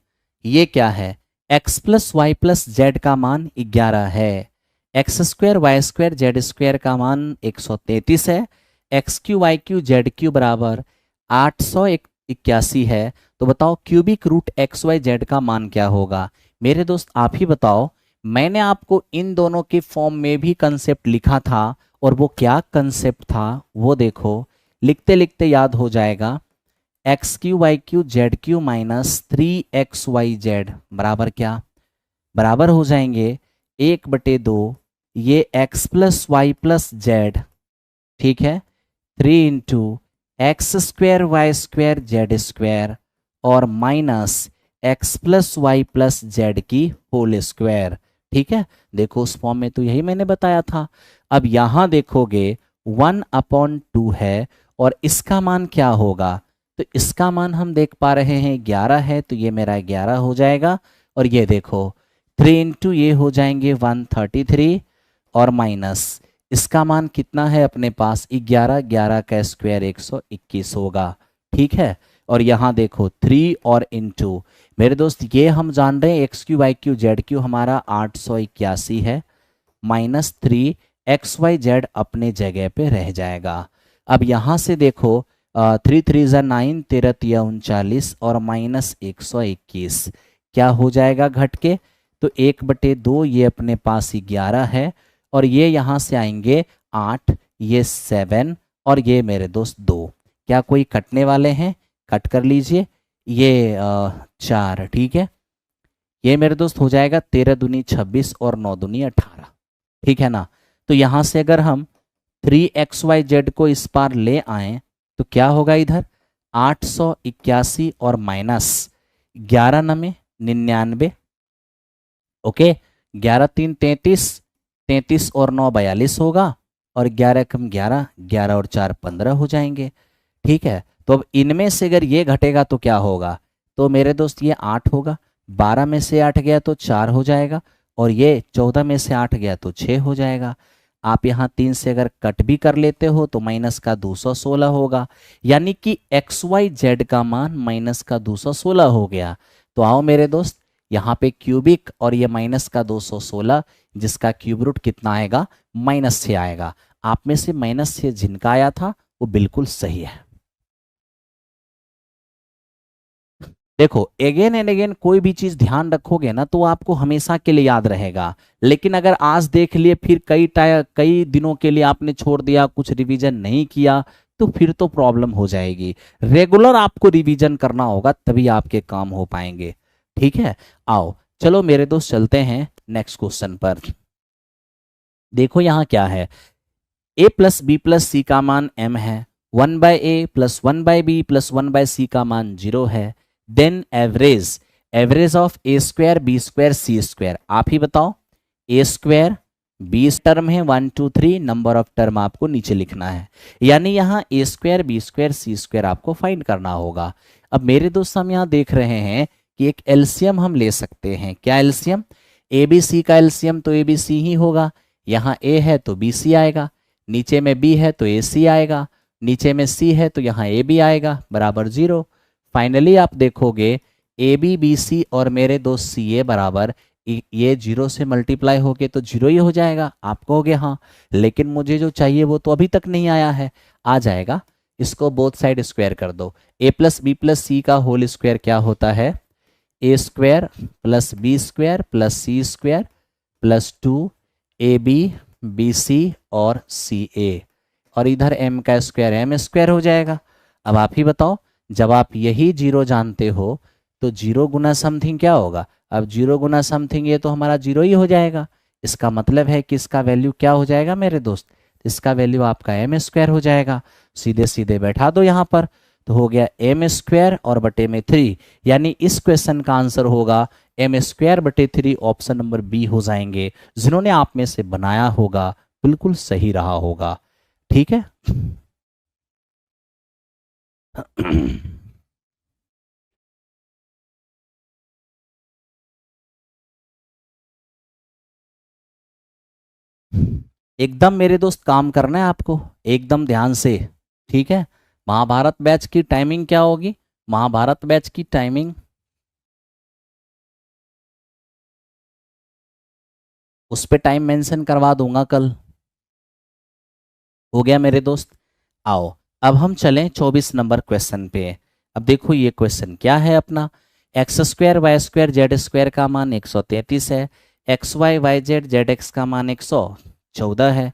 ये क्या है, x plus y plus z का मान 11 है, x square y square z square का मान 133 है, x cube y cube z cube बराबर 881 है। तो बताओ cubic root x y z का मान क्या होगा। मेरे दोस्त आप ही बताओ। मैंने आपको इन दोनों के फॉर्म में भी कंसेप्ट लिखा था, और वो क्या कंसेप्ट था वो देखो, लिखते लिखते याद हो जाएगा। X cube y cube z cube minus 3xyz बराबर क्या, बराबर हो जाएंगे 1/2 ये x plus y plus z, ठीक है, 3 into x square y square z square और minus x plus y plus z की होल स्क्वायर, ठीक है। देखो उस फॉर्म में तो यही मैंने बताया था। अब यहां देखोगे 1/2 है और इसका मान क्या होगा, तो इसका मान हम देख पा रहे हैं 11 है, तो ये मेरा 11 हो जाएगा। और ये देखो 3 इंटू ये हो जाएंगे 133 और माइनस इसका मान कितना है अपने पास 11, 11 का स्क्वायर 121 होगा, ठीक है। और यहाँ देखो 3 और इंटू, मेरे दोस्त ये हम जान रहे हैं x cube y cube z cube हमारा 881 है, -3 XYZ अपने जगह पे रह जाएगा। अब यहाँ से देखो 3 3 9, 13 39 और -121 क्या हो जाएगा घट के, तो 1/2 ये अपने पास 11 है और ये यहाँ से आएंगे 8, ये 7 और ये मेरे दोस्त 2। क्या कोई कटने वाले हैं, कट कर लीजिए, ये 4, ठीक है। ये मेरे दोस्त हो जाएगा 13 दूनी 26 और 9 दूनी 18, ठीक है ना। तो यहाँ से अगर हम 3xyz को इस पार ले आए तो क्या होगा इधर 881 और -11 नमे 99, ओके। 11 3 33, 33 और 9 42 होगा और 11 कम 11, 11 और 4 15 हो जाएंगे, ठीक है। तो अब इनमें से अगर ये घटेगा तो क्या होगा, तो मेरे दोस्त ये 8 होगा, 12 में से 8 गया तो 4 हो जाएगा और ये 14 में से 8 गया तो 6 हो जाएगा। आप यहाँ 3 से अगर कट भी कर लेते हो तो माइनस का 216 होगा, यानी कि XYZ का मान माइनस का 216 हो गया। तो आओ मेरे दोस्त यहाँ पे क्यूबिक और ये माइनस का 216 जिसका क्यूब रूट कितना आएगा -6 आएगा। आप में से -6 जिनका आया था वो बिल्कुल सही है। देखो अगेन एंड अगेन कोई भी चीज ध्यान रखोगे ना तो आपको हमेशा के लिए याद रहेगा, लेकिन अगर आज देख लिए फिर कई दिनों के लिए आपने छोड़ दिया, कुछ रिवीजन नहीं किया, तो फिर तो प्रॉब्लम हो जाएगी। रेगुलर आपको रिवीजन करना होगा तभी आपके काम हो पाएंगे, ठीक है। आओ चलो मेरे दोस्त चलते हैं नेक्स्ट क्वेश्चन पर। देखो यहाँ क्या है, a plus b plus c का मान m है, 1/a plus 1/b plus 1/c का मान 0 है। Then average of a square b square c square, आप ही बताओ। ए स्क्वायर बी टर्म है 1 2 3, नंबर ऑफ टर्म आपको नीचे लिखना है, यानी यहाँ ए square b square c square आपको फाइंड करना होगा। अब मेरे दोस्त हम यहाँ देख रहे हैं कि एक एलसीएम हम ले सकते हैं। क्या एलसीएम, ए बी सी का एलसीएम तो ए बी सी ही होगा, यहाँ ए है तो बी सी आएगा, नीचे में बी है तो ए सी आएगा, नीचे में सी है तो यहाँ ए बी आएगा बराबर 0। फाइनली आप देखोगे ए बी बी सी और मेरे दोस्त सी ए बराबर ये जीरो से मल्टीप्लाई होके तो जीरो ही हो जाएगा। आप कहोगे हाँ, लेकिन मुझे जो चाहिए वो तो अभी तक नहीं आया है। आ जाएगा, इसको बोथ साइड स्क्वायर कर दो। A plus b plus c का होल स्क्वायर क्या होता है? A square plus b square plus c square plus 2ab और सी ए, और इधर m का स्क्वायर m स्क्वायर हो जाएगा। अब आप ही बताओ, जब आप यही जीरो जानते हो तो जीरो गुना समथिंग क्या होगा? अब जीरो गुना समथिंग ये तो हमारा जीरो ही हो जाएगा। इसका मतलब है कि इसका वैल्यू क्या हो जाएगा मेरे दोस्त? इसका वैल्यू आपका m स्क्वायर हो जाएगा। सीधे सीधे बैठा दो यहाँ पर, तो हो गया m स्क्वायर और बटे में 3, यानी इस क्वेश्चन का आंसर होगा m स्क्वायर बटे 3। ऑप्शन नंबर बी हो जाएंगे। जिन्होंने आप में से बनाया होगा बिल्कुल सही रहा होगा। ठीक है। एकदम मेरे दोस्त काम करना है आपको, एकदम ध्यान से। ठीक है। महाभारत बैच की टाइमिंग क्या होगी? महाभारत बैच की टाइमिंग उस पे टाइम मेंशन करवा दूंगा कल। हो गया मेरे दोस्त। आओ अब हम चलें 24 नंबर क्वेश्चन पे। अब देखो ये क्वेश्चन क्या है अपना। X square y square z square का मान 133 है। X y y z z x का मान 114 है।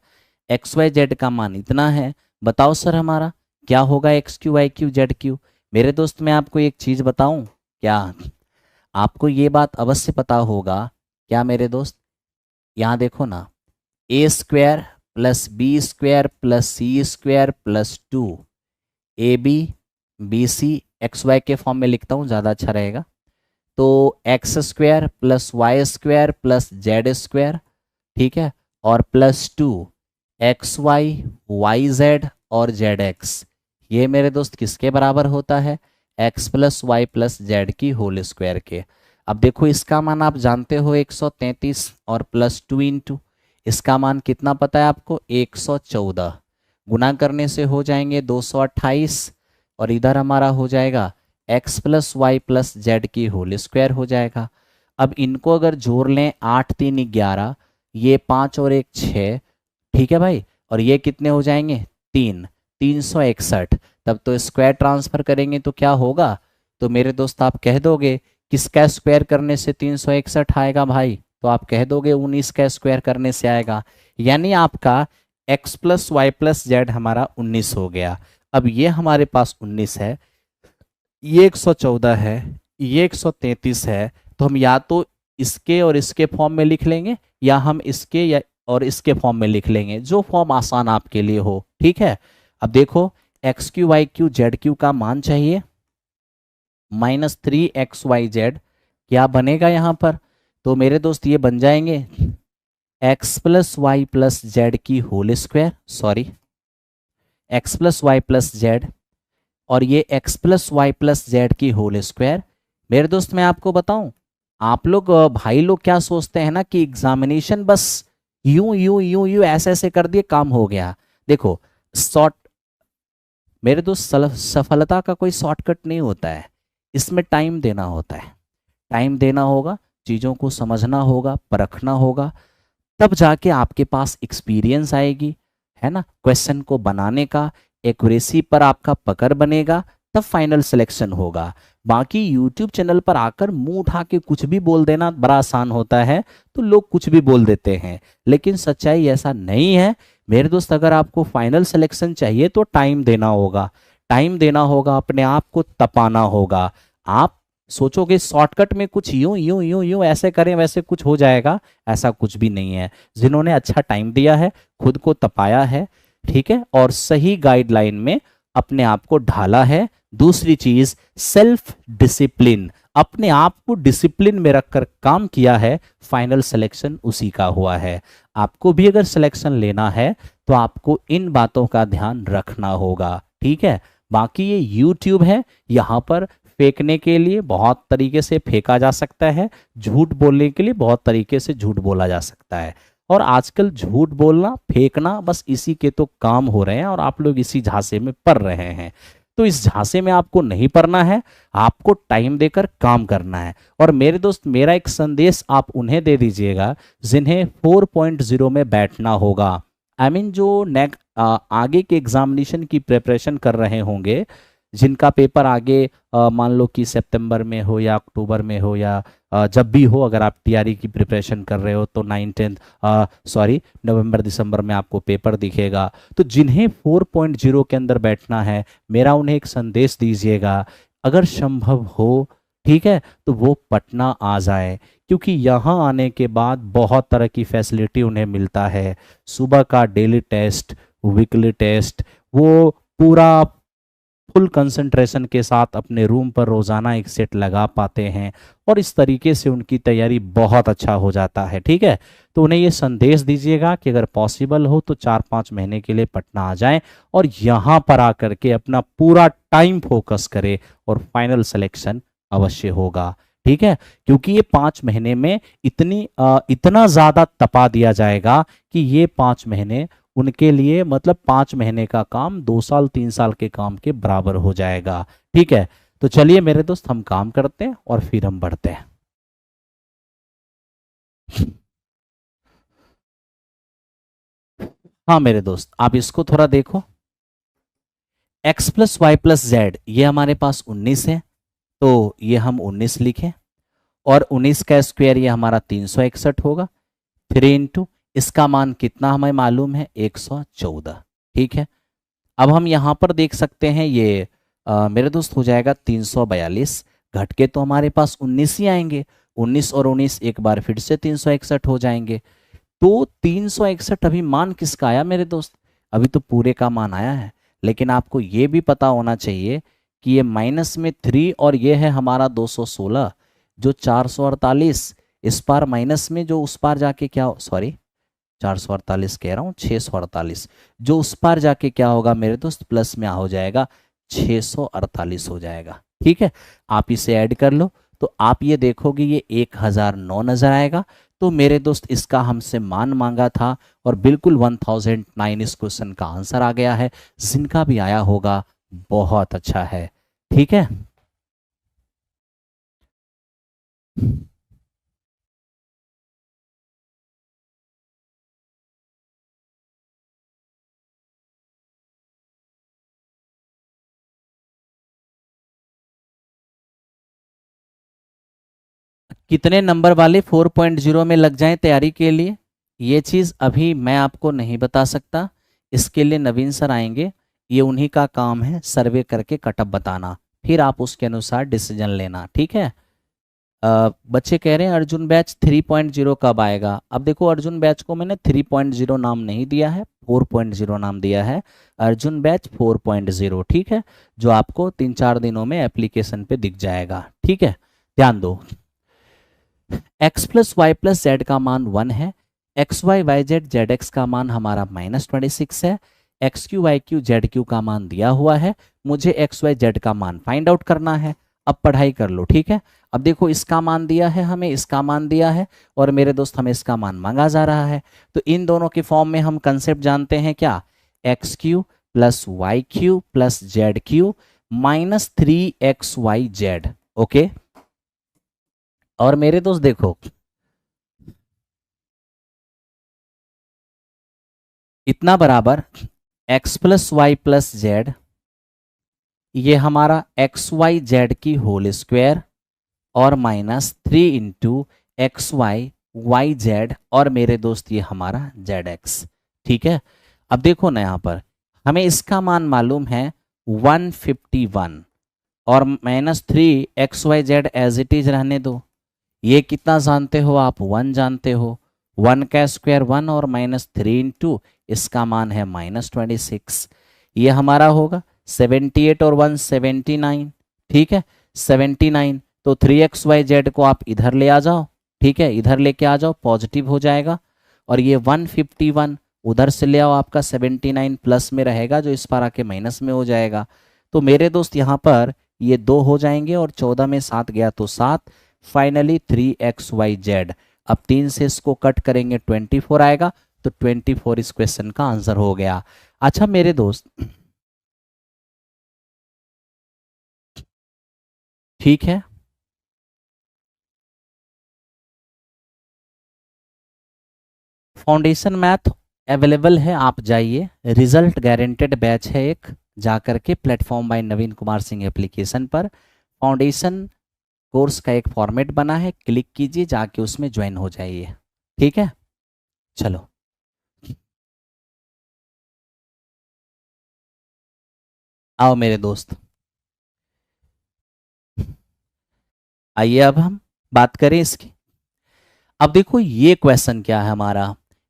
एक्स वाई जेड का मान इतना है। बताओ सर हमारा क्या होगा x cube y cube z cube. मेरे दोस्त मैं आपको एक चीज़ बताऊं क्या? आपको ये बात अवश्य पता होगा क्या मेरे दोस्त? यहाँ देखो ना, a square plus b square plus c square plus 2ab x y के फॉर्म में लिखता हूँ, ज़्यादा अच्छा रहेगा। तो x square plus y square plus z square, ठीक है, और प्लस 2xy वाई जेड और जेड एक्स। ये मेरे दोस्त किसके बराबर होता है? x plus y plus z की होल स्क्वायर के। अब देखो इसका मान आप जानते हो 133 और प्लस 2 इंटू इसका मान कितना पता है आपको? 114। गुना करने से हो जाएंगे 228 और इधर हमारा हो जाएगा x plus y plus z की होल स्क्वायर हो जाएगा। अब इनको अगर जोड़ लें 8 3 11, ये 5 और 1 6, ठीक है भाई, और ये कितने हो जाएंगे? 361। तब तो स्क्वायर ट्रांसफर करेंगे तो क्या होगा? तो मेरे दोस्त आप कह दोगे किसका स्क्वायर करने से 361 आएगा भाई? तो आप कह दोगे 19 का स्क्वायर करने से आएगा। यानी आपका x plus y plus z हमारा 19 हो गया। अब ये हमारे पास 19 है, ये 114 है, ये 133 है, तो हम या तो इसके और इसके फॉर्म में लिख लेंगे या हम इसके या और इसके फॉर्म में लिख लेंगे, जो फॉर्म आसान आपके लिए हो। ठीक है। अब देखो x cube y cube z cube का मान चाहिए -3xyz, क्या बनेगा यहाँ पर? तो मेरे दोस्त ये बन जाएंगे x plus y plus z की whole square, sorry x plus y plus z, और ये x plus y plus z की होल स्क्वायर। मेरे दोस्त मैं आपको बताऊं, आप लोग भाई लोग क्या सोचते हैं ना कि एग्जामिनेशन बस यूं यूं यूं यूं ऐसे ऐसे कर दिए काम हो गया। देखो शॉर्ट, मेरे दोस्त सफलता का कोई शॉर्टकट नहीं होता है, इसमें टाइम देना होता है। टाइम देना होगा, चीज़ों को समझना होगा, परखना होगा, तब जाके आपके पास एक्सपीरियंस आएगी, है ना। क्वेश्चन को बनाने का एक्यूरेसी पर आपका पकड़ बनेगा, तब फाइनल सिलेक्शन होगा। बाकी यूट्यूब चैनल पर आकर मुंह उठा के कुछ भी बोल देना बड़ा आसान होता है, तो लोग कुछ भी बोल देते हैं, लेकिन सच्चाई ऐसा नहीं है मेरे दोस्त। अगर आपको फाइनल सिलेक्शन चाहिए तो टाइम देना होगा, टाइम देना होगा, अपने आप को तपाना होगा। आप सोचोगे शॉर्टकट में कुछ यूं यूं यूं यूं ऐसे करें वैसे कुछ हो जाएगा, ऐसा कुछ भी नहीं है। जिन्होंने अच्छा टाइम दिया है, खुद को तपाया है, ठीक है, और सही गाइडलाइन में अपने आप को ढाला है। दूसरी चीज सेल्फ डिसिप्लिन, अपने आप को डिसिप्लिन में रखकर काम किया है, फाइनल सिलेक्शन उसी का हुआ है। आपको भी अगर सिलेक्शन लेना है तो आपको इन बातों का ध्यान रखना होगा। ठीक है। बाकी ये यूट्यूब है, यहाँ पर फेंकने के लिए बहुत तरीके से फेंका जा सकता है, झूठ बोलने के लिए बहुत तरीके से झूठ बोला जा सकता है, और आजकल झूठ बोलना फेंकना बस इसी के तो काम हो रहे हैं और आप लोग इसी झांसे में पड़ रहे हैं। तो इस झांसे में आपको नहीं पड़ना है, आपको टाइम देकर काम करना है। और मेरे दोस्त, मेरा एक संदेश आप उन्हें दे दीजिएगा जिन्हें 4.0 में बैठना होगा। आई मीन जो आगे के एग्जामिनेशन की प्रिपरेशन कर रहे होंगे, जिनका पेपर आगे मान लो कि सितंबर में हो या अक्टूबर में हो या जब भी हो, अगर आप टीआरई की प्रिपरेशन कर रहे हो तो 9 दिसंबर में आपको पेपर दिखेगा। तो जिन्हें 4.0 के अंदर बैठना है, मेरा उन्हें एक संदेश दीजिएगा, अगर संभव हो, ठीक है, तो वो पटना आ जाए, क्योंकि यहाँ आने के बाद बहुत तरह की फैसिलिटी उन्हें मिलता है। सुबह का डेली टेस्ट, वीकली टेस्ट, वो पूरा फुल कंसंट्रेशन के साथ अपने रूम पर रोजाना एक सेट लगा पाते हैं, और इस तरीके से उनकी तैयारी बहुत अच्छा हो जाता है। ठीक है, तो उन्हें ये संदेश दीजिएगा कि अगर पॉसिबल हो तो 4-5 महीने के लिए पटना आ जाएं और यहाँ पर आकर के अपना पूरा टाइम फोकस करें और फाइनल सिलेक्शन अवश्य होगा। ठीक है, क्योंकि ये 5 महीने में इतना ज्यादा तपा दिया जाएगा कि ये 5 महीने उनके लिए, मतलब 5 महीने का काम 2 साल 3 साल के काम के बराबर हो जाएगा। ठीक है, तो चलिए मेरे दोस्त, हम काम करते हैं और फिर हम बढ़ते हैं। हाँ मेरे दोस्त, आप इसको थोड़ा देखो। x plus y plus z, ये हमारे पास 19 है, तो ये हम 19 लिखें, और 19 का स्क्वायर ये हमारा 361 होगा। 3 इंटू इसका मान कितना हमें मालूम है, 114। ठीक है, अब हम यहाँ पर देख सकते हैं ये मेरे दोस्त हो जाएगा 342, घट के तो हमारे पास 19 ही आएंगे। 19 और 19 एक बार फिर से 361 हो जाएंगे। तो 361 अभी मान किसका आया मेरे दोस्त, अभी तो पूरे का मान आया है। लेकिन आपको ये भी पता होना चाहिए कि ये माइनस में 3 और ये है हमारा 216, जो 448, इस पार माइनस में जो उस पार जाके क्या, सॉरी 448 कह रहा हूँ, 648, जो उस पार जाके क्या होगा मेरे दोस्त, प्लस में हो जाएगा, 648 हो जाएगा। ठीक है, आप इसे ऐड कर लो तो आप ये देखोगे ये 1009 नजर आएगा। तो मेरे दोस्त, इसका हमसे मान मांगा था और बिल्कुल 1009 इस क्वेश्चन का आंसर आ गया है। जिनका भी आया होगा बहुत अच्छा है। ठीक है, कितने नंबर वाले 4.0 में लग जाएं तैयारी के लिए, ये चीज़ अभी मैं आपको नहीं बता सकता। इसके लिए नवीन सर आएंगे, ये उन्हीं का काम है सर्वे करके कटअप बताना, फिर आप उसके अनुसार डिसीजन लेना। ठीक है, बच्चे कह रहे हैं अर्जुन बैच 3.0 कब आएगा। अब देखो, अर्जुन बैच को मैंने 3.0 नाम नहीं दिया है, 4.0 नाम दिया है, अर्जुन बैच 4.0। ठीक है, जो आपको 3-4 दिनों में एप्लीकेशन पे दिख जाएगा। ठीक है, ध्यान दो, x plus y plus z का मान 1 है, x y y z z x का मान हमारा -26 है, x cube y cube z cube का मान दिया हुआ है, मुझे एक्स वाई जेड का मान फाइंड आउट करना है। अब पढ़ाई कर लो। ठीक है, अब देखो, इसका मान दिया है हमें, इसका मान दिया है, और मेरे दोस्त हमें इसका मान मांगा जा रहा है। तो इन दोनों के फॉर्म में हम कंसेप्ट जानते हैं क्या, x cube plus y cube plus z cube -3xyz। Okay, और मेरे दोस्त देखो, इतना बराबर x plus y plus z, ये हमारा एक्स वाई जेड की होल स्क्वायर, और -3 into x y y z, और मेरे दोस्त ये हमारा जेड एक्स। ठीक है, अब देखो ना, यहाँ पर हमें इसका मान मालूम है 151, और -3xyz एज इट इज रहने दो। ये कितना जानते हो आप, 1 जानते हो, 1 का स्क्वायर 1 और -3 इंटू इसका मान है -26, ये हमारा होगा 78 और 1 79। ठीक है, 79, तो 3xyz को आप इधर ले आ जाओ। ठीक है, इधर लेके आ जाओ, पॉजिटिव हो जाएगा, और ये 151 उधर से ले आओ, आपका 79 प्लस में रहेगा, जो इस पार आके माइनस में हो जाएगा। तो मेरे दोस्त यहाँ पर ये 2 हो जाएंगे, और 14 में 7 गया तो 7, फाइनली 3xyz। अब 3 से इसको कट करेंगे 24 आएगा, तो 24 इस क्वेश्चन का आंसर हो गया। अच्छा मेरे दोस्त, ठीक है, फाउंडेशन मैथ अवेलेबल है, आप जाइए, रिजल्ट गारंटेड बैच है एक, जाकर के प्लेटफॉर्म बाय नवीन कुमार सिंह एप्लीकेशन पर फाउंडेशन कोर्स का एक फॉर्मेट बना है, क्लिक कीजिए, जाके उसमें ज्वाइन हो जाइए। ठीक है, चलो आओ मेरे दोस्त, आइए अब हम बात करें इसकी। अब देखो ये क्वेश्चन क्या है हमारा,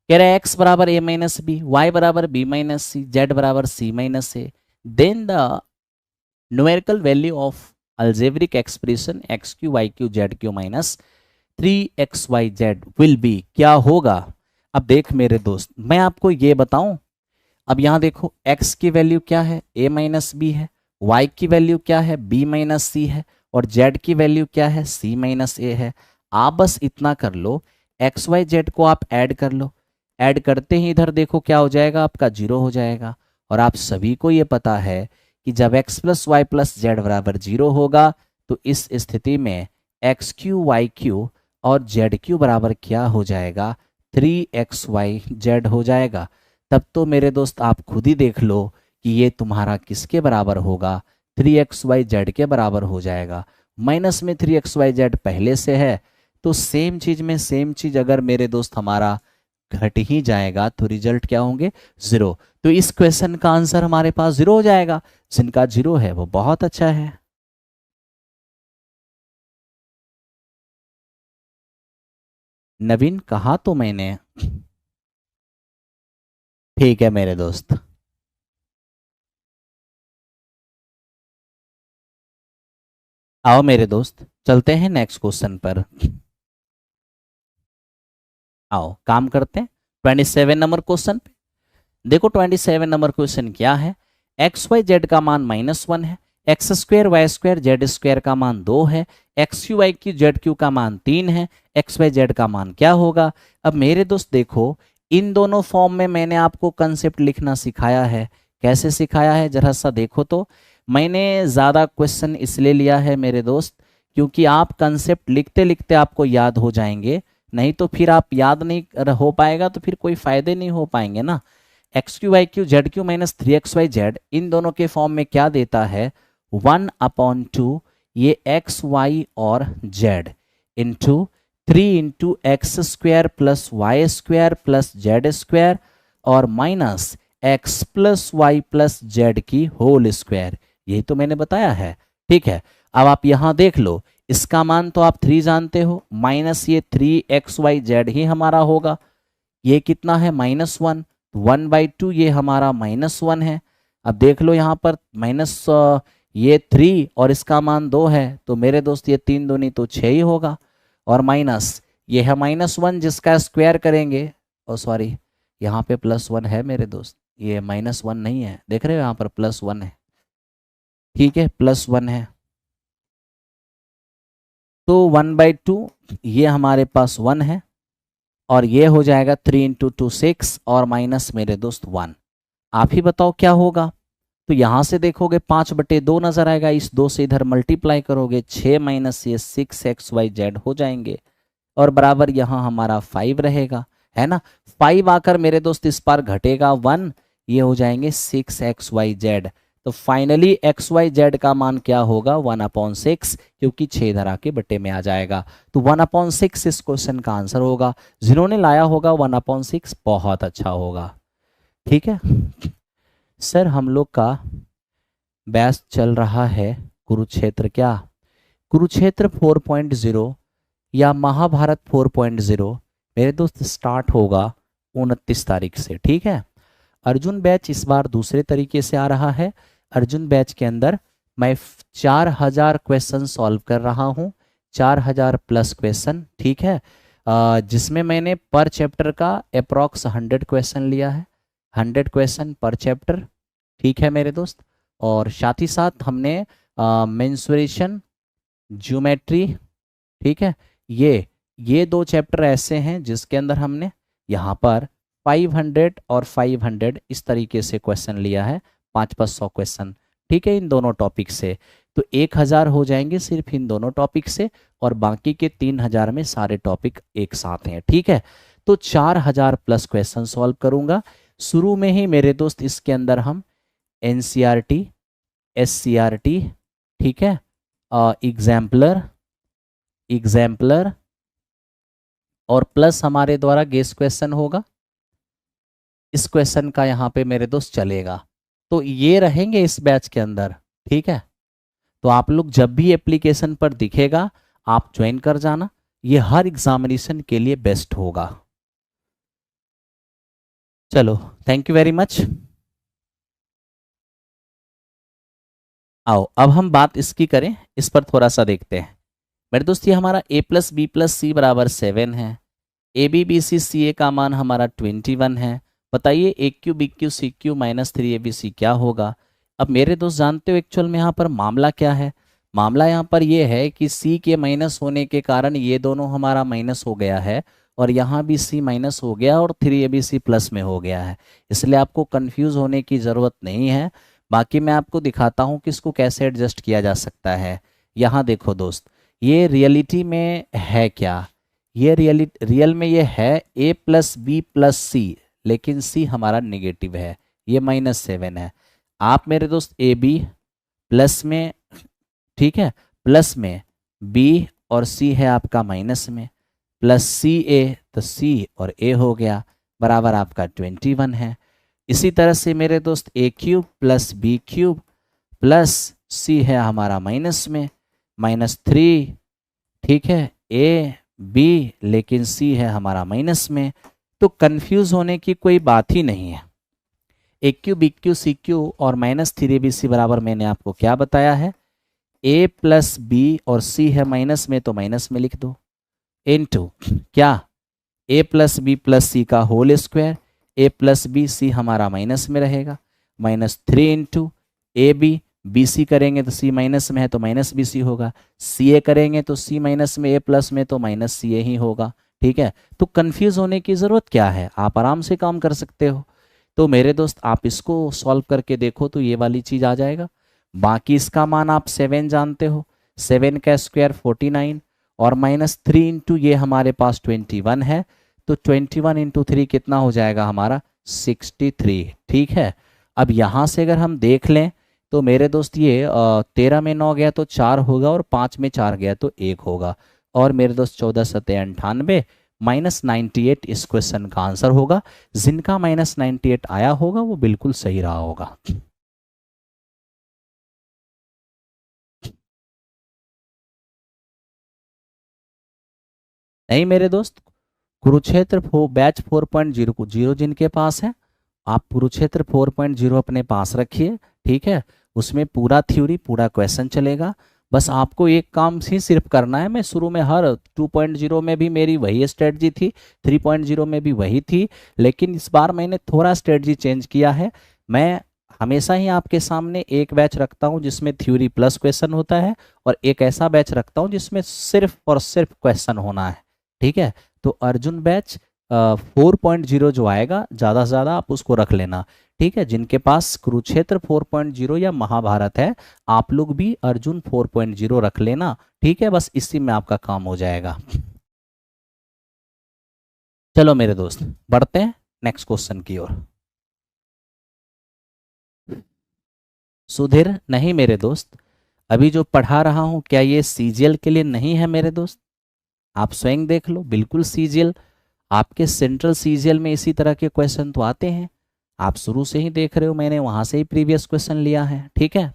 कह रहा है x बराबर a माइनस बी, वाई बराबर b माइनस सी, जेड बराबर c minus A, then the numerical value of algebraic expression x cube y cube z cube minus 3xyz will be, क्या होगा। अब देख मेरे दोस्त, मैं आपको ये बताऊं, अब यहां देखो x की वैल्यू क्या है, a माइनस बी है, y की वैल्यू क्या है, b माइनस सी है, और z की वैल्यू क्या है, c माइनस ए है। आप बस इतना कर लो, एक्स वाई जेड को आप ऐड कर लो, ऐड करते ही इधर देखो क्या हो जाएगा, आपका जीरो हो जाएगा। और आप सभी को ये पता है कि जब x plus y plus z बराबर जीरो होगा तो इस स्थिति में एक्स क्यू वाई क्यू और जेड क्यू बराबर क्या हो जाएगा, 3xyz हो जाएगा। तब तो मेरे दोस्त आप खुद ही देख लो कि ये तुम्हारा किसके बराबर होगा, 3xyz के बराबर हो जाएगा। माइनस में 3xyz पहले से है, तो सेम चीज में सेम चीज अगर मेरे दोस्त हमारा घट ही जाएगा तो रिजल्ट क्या होंगे, जीरो। तो इस क्वेश्चन का आंसर हमारे पास जीरो हो जाएगा, जिनका जीरो है वो बहुत अच्छा है। नवीन कहा तो मैंने, ठीक है मेरे दोस्त, आओ मेरे दोस्त चलते हैं नेक्स्ट क्वेश्चन पर। आओ काम करते हैं 27 नंबर क्वेश्चन पे। देखो 27 नंबर क्वेश्चन क्या है, एक्स वाई जेड का मान -1 है, x square y square z square का मान 2 है, x cube y cube z cube का मान 3 है, एक्स वाई जेड का मान क्या होगा। अब मेरे दोस्त देखो, इन दोनों फॉर्म में मैंने आपको कंसेप्ट लिखना सिखाया है। कैसे सिखाया है जरा सा देखो तो। मैंने ज़्यादा क्वेश्चन इसलिए लिया है मेरे दोस्त, क्योंकि आप कंसेप्ट लिखते लिखते आपको याद हो जाएंगे, नहीं तो फिर आप याद नहीं हो पाएगा तो फिर कोई फायदे नहीं हो पाएंगे ना। X cube y cube z cube minus 3xyz इन दोनों के फॉर्म में क्या देता है, 1/2 ये एक्स वाई और z into 3 × x² plus y square plus z square और minus x plus y plus z की होल स्क्वायर, यही तो मैंने बताया है। ठीक है, अब आप यहां देख लो, इसका मान तो आप 3 जानते हो, माइनस ये 3xyz ही हमारा होगा। ये कितना है, -1, 1/2 ये हमारा -1 है। अब देख लो यहाँ पर माइनस ये 3 और इसका मान 2 है, तो मेरे दोस्त ये 3 दूनी तो 6 ही होगा। और माइनस ये है -1 जिसका स्क्वायर करेंगे, ओ सॉरी यहाँ पे +1 है मेरे दोस्त, ये -1 नहीं है, देख रहे हो यहाँ पर +1 है। ठीक है, +1 है, तो 1/2 ये हमारे पास 1 है, और ये हो जाएगा 3 × 2 6 और माइनस मेरे दोस्त 1। आप ही बताओ क्या होगा। तो यहां से देखोगे 5/2 नजर आएगा, इस 2 से इधर मल्टीप्लाई करोगे, 6 माइनस ये 6xyz हो जाएंगे, और बराबर यहाँ हमारा 5 रहेगा, है ना। 5 आकर मेरे दोस्त इस बार घटेगा 1, ये हो जाएंगे 6xyz। तो फाइनली एक्स वाई जेड का मान क्या होगा, 1/6, क्योंकि 6 धरा के बटे में आ जाएगा, तो 1/6 इस क्वेश्चन का आंसर होगा। जिन्होंने लाया होगा 1/6 बहुत अच्छा होगा। ठीक है सर, हम लोग का बैच चल रहा है कुरुक्षेत्र, क्या कुरुक्षेत्र 4.0 या महाभारत 4.0 मेरे दोस्त स्टार्ट होगा 29 तारीख से। ठीक है, अर्जुन बैच इस बार दूसरे तरीके से आ रहा है। अर्जुन बैच के अंदर मैं 4000 क्वेश्चन सॉल्व कर रहा हूँ, 4000 प्लस क्वेश्चन। ठीक है, जिसमें मैंने पर चैप्टर का अप्रॉक्स 100 क्वेश्चन लिया है, 100 क्वेश्चन पर चैप्टर। ठीक है मेरे दोस्त, और साथ ही साथ हमने मेंसुरेशन, ज्योमेट्री, ठीक है, ये 2 चैप्टर ऐसे हैं जिसके अंदर हमने यहाँ पर 500 और 500 इस तरीके से क्वेश्चन लिया है, 5-5 100 क्वेश्चन। ठीक है, इन दोनों टॉपिक से। तो 1000 हो जाएंगे सिर्फ इन दोनों टॉपिक से, और बाकी के 3000 में सारे टॉपिक एक साथ हैं। ठीक है, तो 4000 प्लस क्वेश्चन सॉल्व करूंगा। शुरू में ही मेरे दोस्त इसके अंदर हम एनसीईआरटी, एससीईआरटी, ठीक है, एग्जाम्पलर, एग्जाम्पलर और प्लस हमारे द्वारा गेस क्वेश्चन होगा। इस क्वेश्चन का यहाँ पे मेरे दोस्त चलेगा, तो ये रहेंगे इस बैच के अंदर। ठीक है, तो आप लोग जब भी एप्लीकेशन पर दिखेगा आप ज्वाइन कर जाना, ये हर एग्जामिनेशन के लिए बेस्ट होगा। चलो, थैंक यू वेरी मच। आओ अब हम बात इसकी करें, इस पर थोड़ा सा देखते हैं। मेरे दोस्त ये हमारा a plus b plus c बराबर 7 है, ए b b c c a का मान हमारा 21 है। बताइए a cube b cube c cube minus 3 क्या होगा। अब मेरे दोस्त जानते हो एक्चुअल में यहाँ पर मामला क्या है। मामला यहाँ पर ये है कि सी के माइनस होने के कारण ये दोनों हमारा माइनस हो गया है, और यहाँ भी सी माइनस हो गया और 3 प्लस में हो गया है, इसलिए आपको कंफ्यूज होने की ज़रूरत नहीं है। बाकी मैं आपको दिखाता हूँ कि इसको कैसे एडजस्ट किया जा सकता है। यहाँ देखो दोस्त, ये रियलिटी में है क्या, ये रियल में ये है a प्लस बी प्लस सी, लेकिन सी हमारा नेगेटिव है, ये -7 है। आप मेरे दोस्त ए बी प्लस में, ठीक है, प्लस में बी और सी है आपका माइनस में, प्लस सी ए, तो सी और ए हो गया बराबर आपका 21 है। इसी तरह से मेरे दोस्त a cube plus b cube plus c है हमारा माइनस में -3, ठीक है, ए बी लेकिन सी है हमारा माइनस में, तो कंफ्यूज होने की कोई बात ही नहीं है। A cube b cube c cube और -3abc बराबर मैंने आपको क्या बताया है, a प्लस बी और c है माइनस में तो माइनस में लिख दो, इनटू क्या a plus b plus c का whole square, a plus b c हमारा माइनस में रहेगा, -3 into a b, b c करेंगे तो सी माइनस में है तो माइनस बी सी होगा, सी ए करेंगे तो सी माइनस में, ए प्लस में तो माइनस सी ए ही होगा। ठीक है, तो कंफ्यूज होने की ज़रूरत क्या है, आप आराम से काम कर सकते हो। तो मेरे दोस्त आप इसको सॉल्व करके देखो तो ये वाली चीज़ आ जाएगा। बाकी इसका मान आप 7 जानते हो, 7 का स्क्वायर 49 और -3 इंटू ये हमारे पास 21 है, तो 21 इंटू 3 कितना हो जाएगा हमारा 63। ठीक है, अब यहाँ से अगर हम देख लें तो मेरे दोस्त ये 13 में 9 गया तो 4 होगा, और 5 में 4 गया तो 1 होगा, और मेरे दोस्त 14 सत्ते 98 -98 इस क्वेश्चन का आंसर होगा। जिनका -98 आया होगा वो बिल्कुल सही रहा होगा। नहीं मेरे दोस्त, कुरुक्षेत्र बैच 4.0 जिनके पास है, आप कुरुक्षेत्र 4.0 अपने पास रखिए। ठीक है, उसमें पूरा थ्योरी पूरा क्वेश्चन चलेगा। बस आपको एक काम ही सिर्फ करना है, मैं शुरू में हर 2.0 में भी मेरी वही स्ट्रेटजी थी, 3.0 में भी वही थी, लेकिन इस बार मैंने थोड़ा स्ट्रेटजी चेंज किया है। मैं हमेशा ही आपके सामने एक बैच रखता हूं जिसमें थ्योरी प्लस क्वेश्चन होता है, और एक ऐसा बैच रखता हूं जिसमें सिर्फ और सिर्फ क्वेश्चन होना है। ठीक है, तो अर्जुन बैच 4.0 जो आएगा ज़्यादा से ज़्यादा आप उसको रख लेना। ठीक है, जिनके पास कुरुक्षेत्र 4.0 या महाभारत है आप लोग भी अर्जुन 4.0 रख लेना। ठीक है, बस इसी में आपका काम हो जाएगा। चलो मेरे दोस्त बढ़ते हैं नेक्स्ट क्वेश्चन की ओर। सुधीर, नहीं मेरे दोस्त, अभी जो पढ़ा रहा हूं क्या ये सीजीएल के लिए नहीं है मेरे दोस्त, आप स्वयं देख लो। बिल्कुल सीजीएल, आपके सेंट्रल सीजीएल में इसी तरह के क्वेश्चन तो आते हैं, आप शुरू से ही देख रहे हो, मैंने वहां से ही प्रीवियस क्वेश्चन लिया है। ठीक है,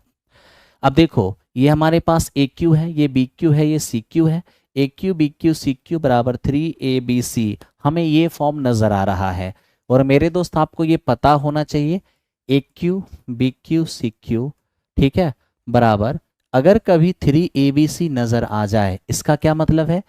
अब देखो ये हमारे पास ए क्यू है, ये बी क्यू है, ये सी क्यू है, a cube b cube c cube बराबर 3abc, हमें ये फॉर्म नजर आ रहा है। और मेरे दोस्त आपको ये पता होना चाहिए a cube b cube c cube, ठीक है, बराबर अगर कभी 3abc नजर आ जाए, इसका क्या मतलब है,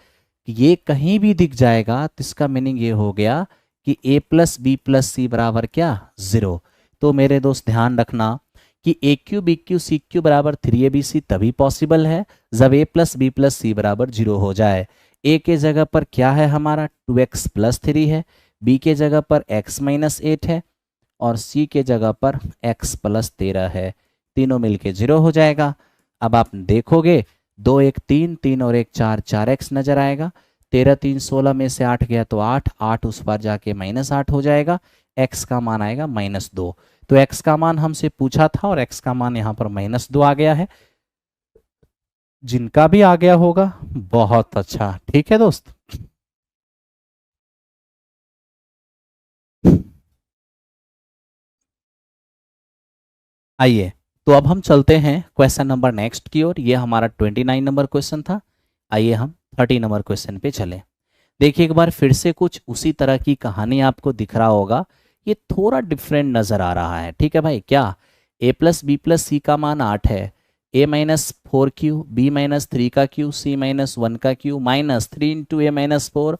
ये कहीं भी दिख जाएगा तो इसका मीनिंग ये हो गया कि a plus b plus c बराबर क्या 0। तो मेरे दोस्त ध्यान रखना कि a cube b cube c cube बराबर 3abc तभी पॉसिबल है जब a plus b plus c बराबर 0 हो जाए। a के जगह पर क्या है हमारा 2x प्लस 3 है, b के जगह पर x माइनस 8 है, और c के जगह पर x प्लस 13 है, तीनों मिलके 0 हो जाएगा। अब आप देखोगे 2 1 3, 3 और 1 4, 4x नजर आएगा। 13 3 16 में से 8 गया तो 8, 8 उस पार जाके -8 हो जाएगा। x का मान आएगा -2। तो x का मान हमसे पूछा था और x का मान यहाँ पर -2 आ गया है। जिनका भी आ गया होगा बहुत अच्छा, ठीक है दोस्त। आइए, तो अब हम चलते हैं क्वेश्चन नंबर नेक्स्ट की ओर। ये हमारा 29 नंबर क्वेश्चन था। आइए हम 30 नंबर क्वेश्चन पे चलें। देखिए एक बार फिर से कुछ उसी तरह की कहानी आपको दिख रहा होगा। ये थोड़ा डिफरेंट नजर आ रहा है, ठीक है भाई। क्या a plus b plus c का मान 8 है, a minus 4q, b minus 3 का q, c माइनस 1 का q, minus 3 into a minus 4,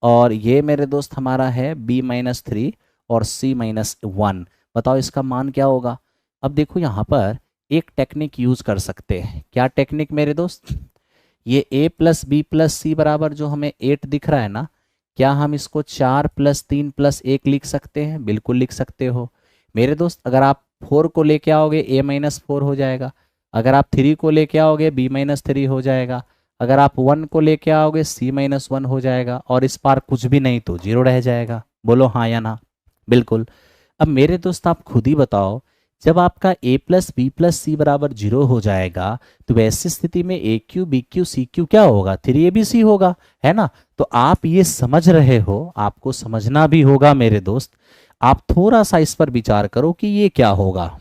और ये मेरे दोस्त हमारा है b माइनस 3 और c माइनस 1। बताओ इसका मान क्या होगा। अब देखो यहाँ पर एक टेक्निक यूज कर सकते हैं। क्या टेक्निक मेरे दोस्त, ये a plus b plus c बराबर जो हमें 8 दिख रहा है ना, क्या हम इसको 4 प्लस 3 प्लस 1 लिख सकते हैं। बिल्कुल लिख सकते हो मेरे दोस्त। अगर आप 4 को लेके आओगे a माइनस 4 हो जाएगा, अगर आप 3 को लेके आओगे b माइनस 3 हो जाएगा, अगर आप 1 को लेके आओगे c माइनस 1 हो जाएगा, और इस पार कुछ भी नहीं तो 0 रह जाएगा। बोलो हाँ या ना। बिल्कुल। अब मेरे दोस्त आप खुद ही बताओ, जब आपका a plus b plus c बराबर 0 हो जाएगा तो वैसी स्थिति में a cube b cube c cube क्या होगा, 3abc होगा, है ना। तो आप ये समझ रहे हो, आपको समझना भी होगा मेरे दोस्त। आप थोड़ा सा इस पर विचार करो कि ये क्या होगा।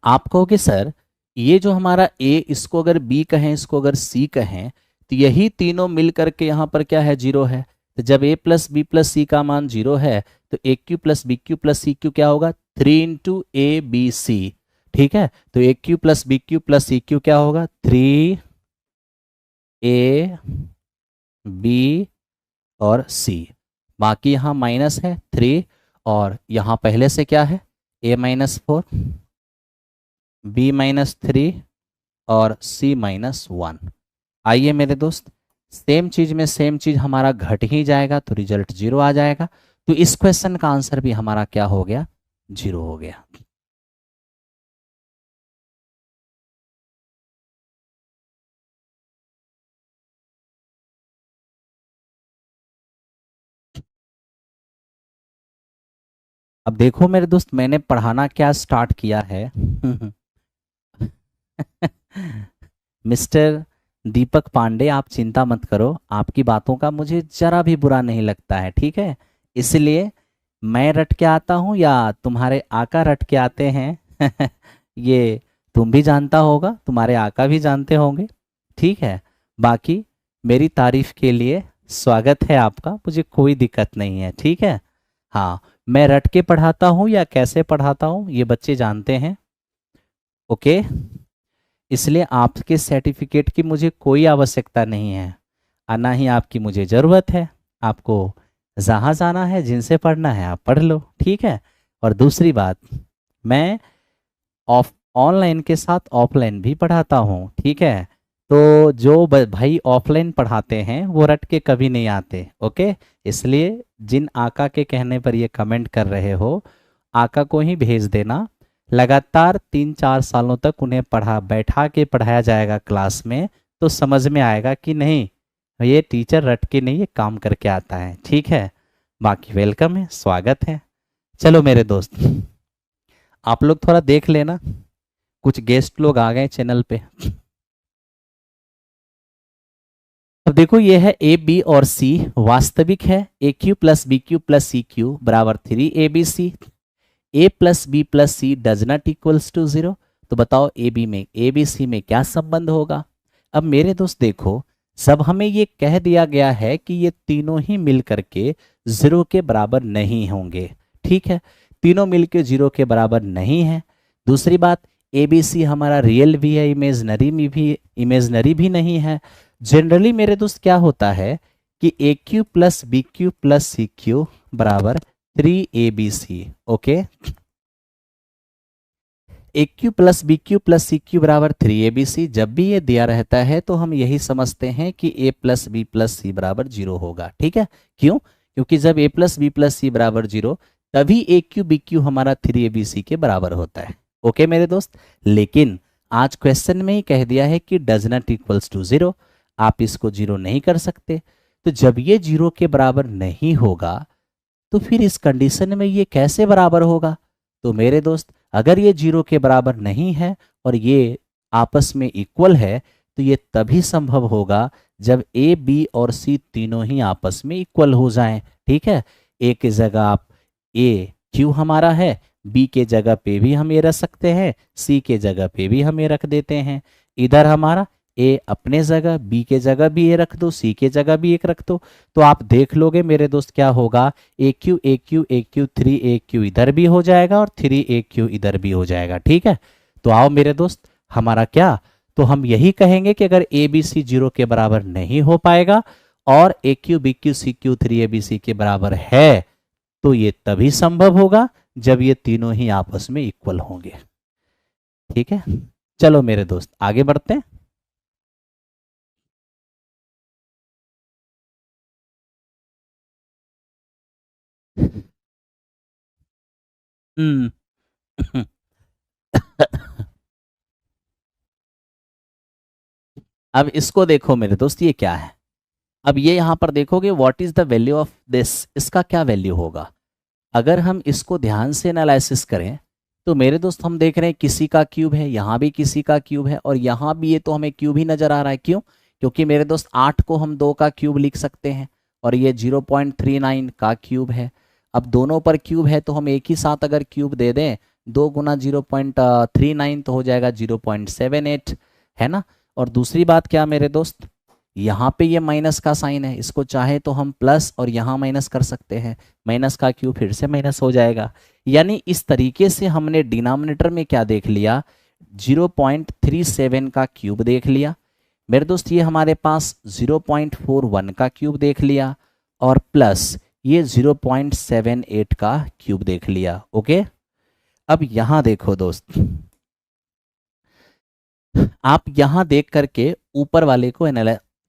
आप कहोगे सर ये जो हमारा a, इसको अगर b कहें, इसको अगर c कहें, तो यही तीनों मिल करके यहाँ पर क्या है, 0 है। तो जब a plus b plus c का मान 0 है तो a cube plus b cube plus c cube क्या होगा, 3 इंटू ए बी सी। ठीक है, तो a cube plus b cube plus c cube क्या होगा, 3 ए बी और सी। बाकी यहाँ माइनस है 3, और यहाँ पहले से क्या है, a माइनस 4, b माइनस 3 और c माइनस 1। आइए मेरे दोस्त, सेम चीज में सेम चीज हमारा घट ही जाएगा तो रिजल्ट 0 आ जाएगा। तो इस क्वेश्चन का आंसर भी हमारा क्या हो गया, 0 हो गया। अब देखो मेरे दोस्त, मैंने पढ़ाना क्या स्टार्ट किया है। मिस्टर दीपक पांडे, आप चिंता मत करो, आपकी बातों का मुझे जरा भी बुरा नहीं लगता है, ठीक है। इसलिए मैं रट के आता हूँ या तुम्हारे आका रट के आते हैं, ये तुम भी जानता होगा, तुम्हारे आका भी जानते होंगे, ठीक है। बाकी मेरी तारीफ के लिए स्वागत है आपका, मुझे कोई दिक्कत नहीं है, ठीक है। हाँ, मैं रट के पढ़ाता हूँ या कैसे पढ़ाता हूँ ये बच्चे जानते हैं, ओके। इसलिए आपके सर्टिफिकेट की मुझे कोई आवश्यकता नहीं है, और ना ही आपकी मुझे ज़रूरत है। आपको जहाँ जाना है, जिनसे पढ़ना है आप पढ़ लो, ठीक है। और दूसरी बात, मैं ऑनलाइन के साथ ऑफलाइन भी पढ़ाता हूँ, ठीक है। तो जो भाई ऑफलाइन पढ़ाते हैं वो रट के कभी नहीं आते, ओके। इसलिए जिन आका के कहने पर ये कमेंट कर रहे हो, आका को ही भेज देना। लगातार 3-4 सालों तक उन्हें बैठा के पढ़ाया जाएगा क्लास में, तो समझ में आएगा कि नहीं ये टीचर रट के नहीं, ये काम करके आता है, ठीक है। बाकी वेलकम है, स्वागत है। चलो मेरे दोस्त, आप लोग थोड़ा देख लेना, कुछ गेस्ट लोग आ गए चैनल पे। अब देखो ये है ए बी और सी वास्तविक है। A cube plus b cube plus c cube बराबर 3abc। A plus b plus c does not equals to 0। तो बताओ ए बी में ए बी सी में क्या संबंध होगा। अब मेरे दोस्त देखो, सब हमें ये कह दिया गया है कि ये तीनों ही मिल करके 0 के बराबर नहीं होंगे, ठीक है। तीनों मिलके 0 के बराबर नहीं है। दूसरी बात, ए बी सी हमारा रियल भी है, इमेजनरी भी नहीं है। जनरली मेरे दोस्त क्या होता है कि a cube plus b cube plus c cube बराबर 3abc, okay. A cube plus b cube plus c cube बराबर 3abc जब भी ये दिया रहता है तो हम यही समझते हैं कि a plus b plus c बराबर 0 होगा, ठीक है। क्यों, क्योंकि जब a plus b plus c बराबर 0 तभी ए क्यू बी क्यू हमारा 3abc के बराबर होता है, ओके मेरे दोस्त। लेकिन आज क्वेश्चन में ही कह दिया है कि डज नॉट इक्वल्स टू 0, आप इसको 0 नहीं कर सकते। तो जब ये 0 के बराबर नहीं होगा तो फिर इस कंडीशन में ये कैसे बराबर होगा? तो मेरे दोस्त, अगर ये 0 के बराबर नहीं है और ये आपस में इक्वल है तो ये तभी संभव होगा जब ए, बी और सी तीनों ही आपस में इक्वल हो जाएं। ठीक है, ए की जगह आप ए क्यू हमारा है, बी के जगह पे भी हम ए रख सकते हैं, सी के जगह पे भी हम ए रख देते हैं। इधर हमारा ए अपने जगह, बी के जगह भी ए रख दो, सी के जगह भी एक रख दो। तो आप देख लोगे मेरे दोस्त क्या होगा, a cube a cube a cube 3 AQ इधर भी हो जाएगा और 3 AQ इधर भी हो जाएगा। ठीक है, तो आओ मेरे दोस्त, हमारा क्या, तो हम यही कहेंगे कि अगर ए बी सी 0 के बराबर नहीं हो पाएगा और a cube b cube c cube 3 ABC के बराबर है तो ये तभी संभव होगा जब ये तीनों ही आपस में इक्वल होंगे। ठीक है, चलो मेरे दोस्त आगे बढ़ते हैं। हम्म अब इसको देखो मेरे दोस्त, ये क्या है? अब ये यहां पर देखोगे what is the value of this, इसका क्या वैल्यू होगा? अगर हम इसको ध्यान से एनालिसिस करें तो मेरे दोस्त हम देख रहे हैं किसी का क्यूब है, यहाँ भी किसी का क्यूब है और यहाँ भी, ये तो हमें क्यूब ही नजर आ रहा है। क्यों? क्योंकि मेरे दोस्त 8 को हम 2 का क्यूब लिख सकते हैं और ये 0.39 का क्यूब है। अब दोनों पर क्यूब है तो हम एक ही साथ अगर क्यूब दे दें, 2 गुना 0.39 तो हो जाएगा 0.78, है ना। और दूसरी बात क्या मेरे दोस्त, यहाँ पे ये माइनस का साइन है, इसको चाहे तो हम प्लस और यहाँ माइनस कर सकते हैं, माइनस का क्यूब फिर से माइनस हो जाएगा। यानी इस तरीके से हमने डिनोमिनेटर में क्या देख लिया, 0.37 का क्यूब देख लिया मेरे दोस्त, ये हमारे पास 0.41 का क्यूब देख लिया और प्लस ये 0.78 का क्यूब देख लिया। ओके, अब यहाँ देखो दोस्त, आप यहाँ देख करके ऊपर वाले को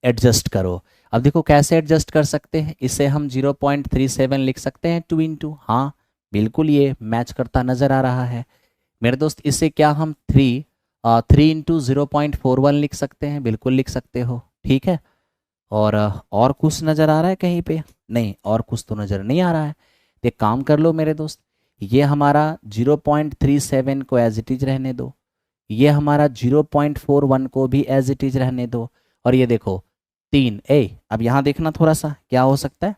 एडजस्ट करो। अब देखो कैसे एडजस्ट कर सकते हैं, इसे हम 0.37 लिख सकते हैं 2 इंटू, हाँ बिल्कुल ये मैच करता नजर आ रहा है मेरे दोस्त। इसे क्या हम 3 इंटू 0.41 लिख सकते हैं, बिल्कुल लिख सकते हो। ठीक है, और कुछ नज़र आ रहा है कहीं पे? नहीं, और कुछ तो नज़र नहीं आ रहा है। तो एक काम कर लो मेरे दोस्त, ये हमारा 0.37 को एज इट इज रहने दो, ये हमारा 0.41 को भी एज इट इज रहने दो, और ये देखो 3 अब यहाँ देखना थोड़ा सा क्या हो सकता है,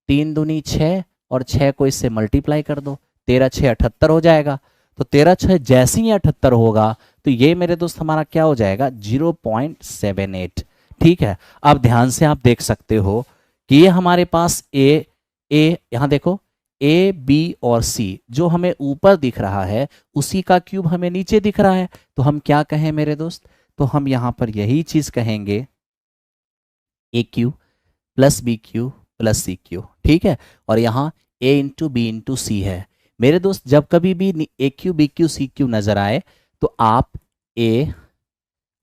3 दूनी 6 और 6 को इससे मल्टीप्लाई कर दो, 13 6 78 हो जाएगा। तो 13 6 जैसे ही 78 होगा तो ये मेरे दोस्त हमारा क्या हो जाएगा, 0.78। ठीक है, अब ध्यान से आप देख सकते हो कि ये हमारे पास ए यहाँ देखो ए बी और सी जो हमें ऊपर दिख रहा है उसी का क्यूब हमें नीचे दिख रहा है। तो हम क्या कहें मेरे दोस्त, तो हम यहां पर यही चीज कहेंगे, a cube plus b cube plus c cube. ठीक है, और यहाँ a into b into c है मेरे दोस्त। जब कभी भी a cube b cube c cube नजर आए तो आप ए,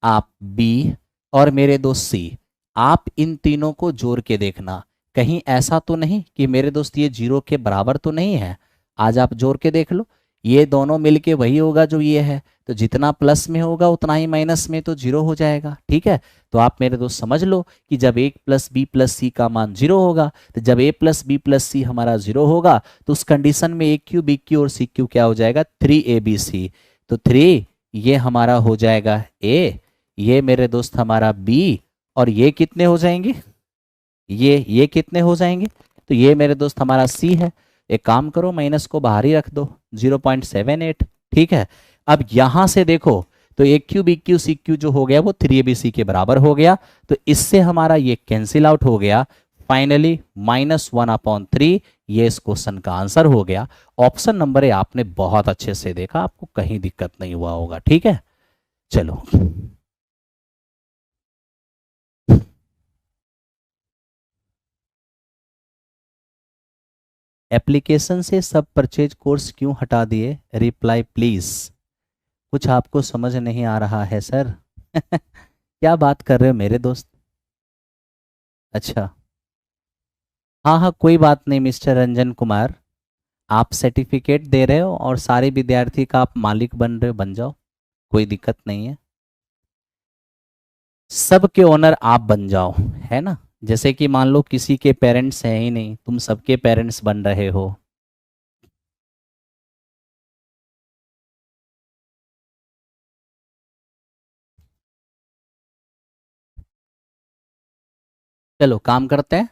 आप बी और मेरे दोस्त सी, आप इन तीनों को जोड़ के देखना, कहीं ऐसा तो नहीं कि मेरे दोस्त ये 0 के बराबर तो नहीं है। आज आप जोड़ के देख लो, ये दोनों मिलके वही होगा जो ये है, तो जितना प्लस में होगा उतना ही माइनस में तो 0 हो जाएगा। ठीक है, तो आप मेरे दोस्त समझ लो कि जब a plus b plus c का मान 0 होगा, तो जब a plus b plus c हमारा 0 होगा तो उस कंडीशन में ए क्यू बी क्यू और सी क्यू क्या हो जाएगा, 3ABC। तो 3 ये हमारा हो जाएगा ए, ये मेरे दोस्त हमारा बी, और ये कितने हो जाएंगे, ये कितने हो जाएंगे, तो ये मेरे दोस्त हमारा सी है। एक काम करो, माइनस को बाहर ही रख दो, 0.78। ठीक है, अब यहां से देखो तो a cube b cube c cube जो हो गया वो 3ABC के बराबर हो गया, तो इससे हमारा ये कैंसिल आउट हो गया। फाइनली -1/3 ये इस क्वेश्चन का आंसर हो गया। ऑप्शन नंबर ए आपने बहुत अच्छे से देखा, आपको कहीं दिक्कत नहीं हुआ होगा। ठीक है, चलो एप्लीकेशन से सब परचेज कोर्स क्यों हटा दिए, रिप्लाई प्लीज। कुछ आपको समझ नहीं आ रहा है सर? क्या बात कर रहे हो मेरे दोस्त? अच्छा, हाँ हाँ कोई बात नहीं मिस्टर रंजन कुमार, आप सर्टिफिकेट दे रहे हो और सारे विद्यार्थी का आप मालिक बन रहे हो, बन जाओ। कोई दिक्कत नहीं है। सबके ओनर आप बन जाओ, है ना। जैसे कि मान लो किसी के पेरेंट्स हैं ही नहीं, तुम सबके पेरेंट्स बन रहे हो। चलो काम करते हैं।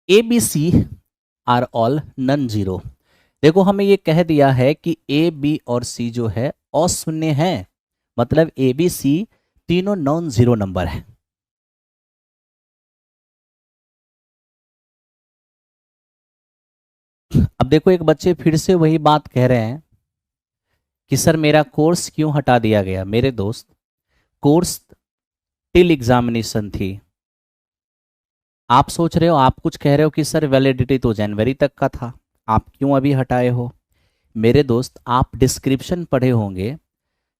A b c are all non zero. देखो हमें ये कह दिया है कि ए बी और सी जो है अशून्य है, मतलब ए बी सी तीनों नॉन जीरो नंबर है। अब देखो एक बच्चे फिर से वही बात कह रहे हैं कि सर मेरा कोर्स क्यों हटा दिया गया। मेरे दोस्त, कोर्स टिल एग्जामिनेशन थी। आप सोच रहे हो, आप कुछ कह रहे हो कि सर वैलिडिटी तो जनवरी तक का था, आप क्यों अभी हटाए हो। मेरे दोस्त, आप डिस्क्रिप्शन पढ़े होंगे,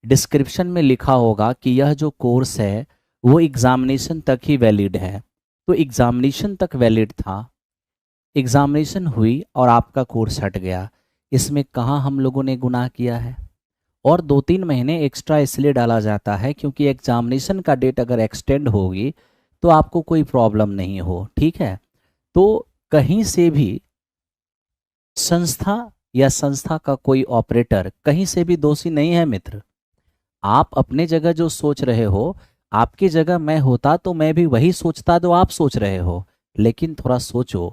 डिस्क्रिप्शन में लिखा होगा कि यह जो कोर्स है वो एग्जामिनेशन तक ही वैलिड है। तो एग्जामिनेशन तक वैलिड था, एग्जामिनेशन हुई और आपका कोर्स हट गया। इसमें कहाँ हम लोगों ने गुनाह किया है। और 2-3 महीने एक्स्ट्रा इसलिए डाला जाता है क्योंकि एग्जामिनेशन का डेट अगर एक्सटेंड होगी तो आपको कोई प्रॉब्लम नहीं हो, ठीक है। तो कहीं से भी संस्था या संस्था का कोई ऑपरेटर कहीं से भी दोषी नहीं है मित्र। आप अपने जगह जो सोच रहे हो, आपकी जगह मैं होता तो मैं भी वही सोचता जो आप सोच रहे हो। लेकिन थोड़ा सोचो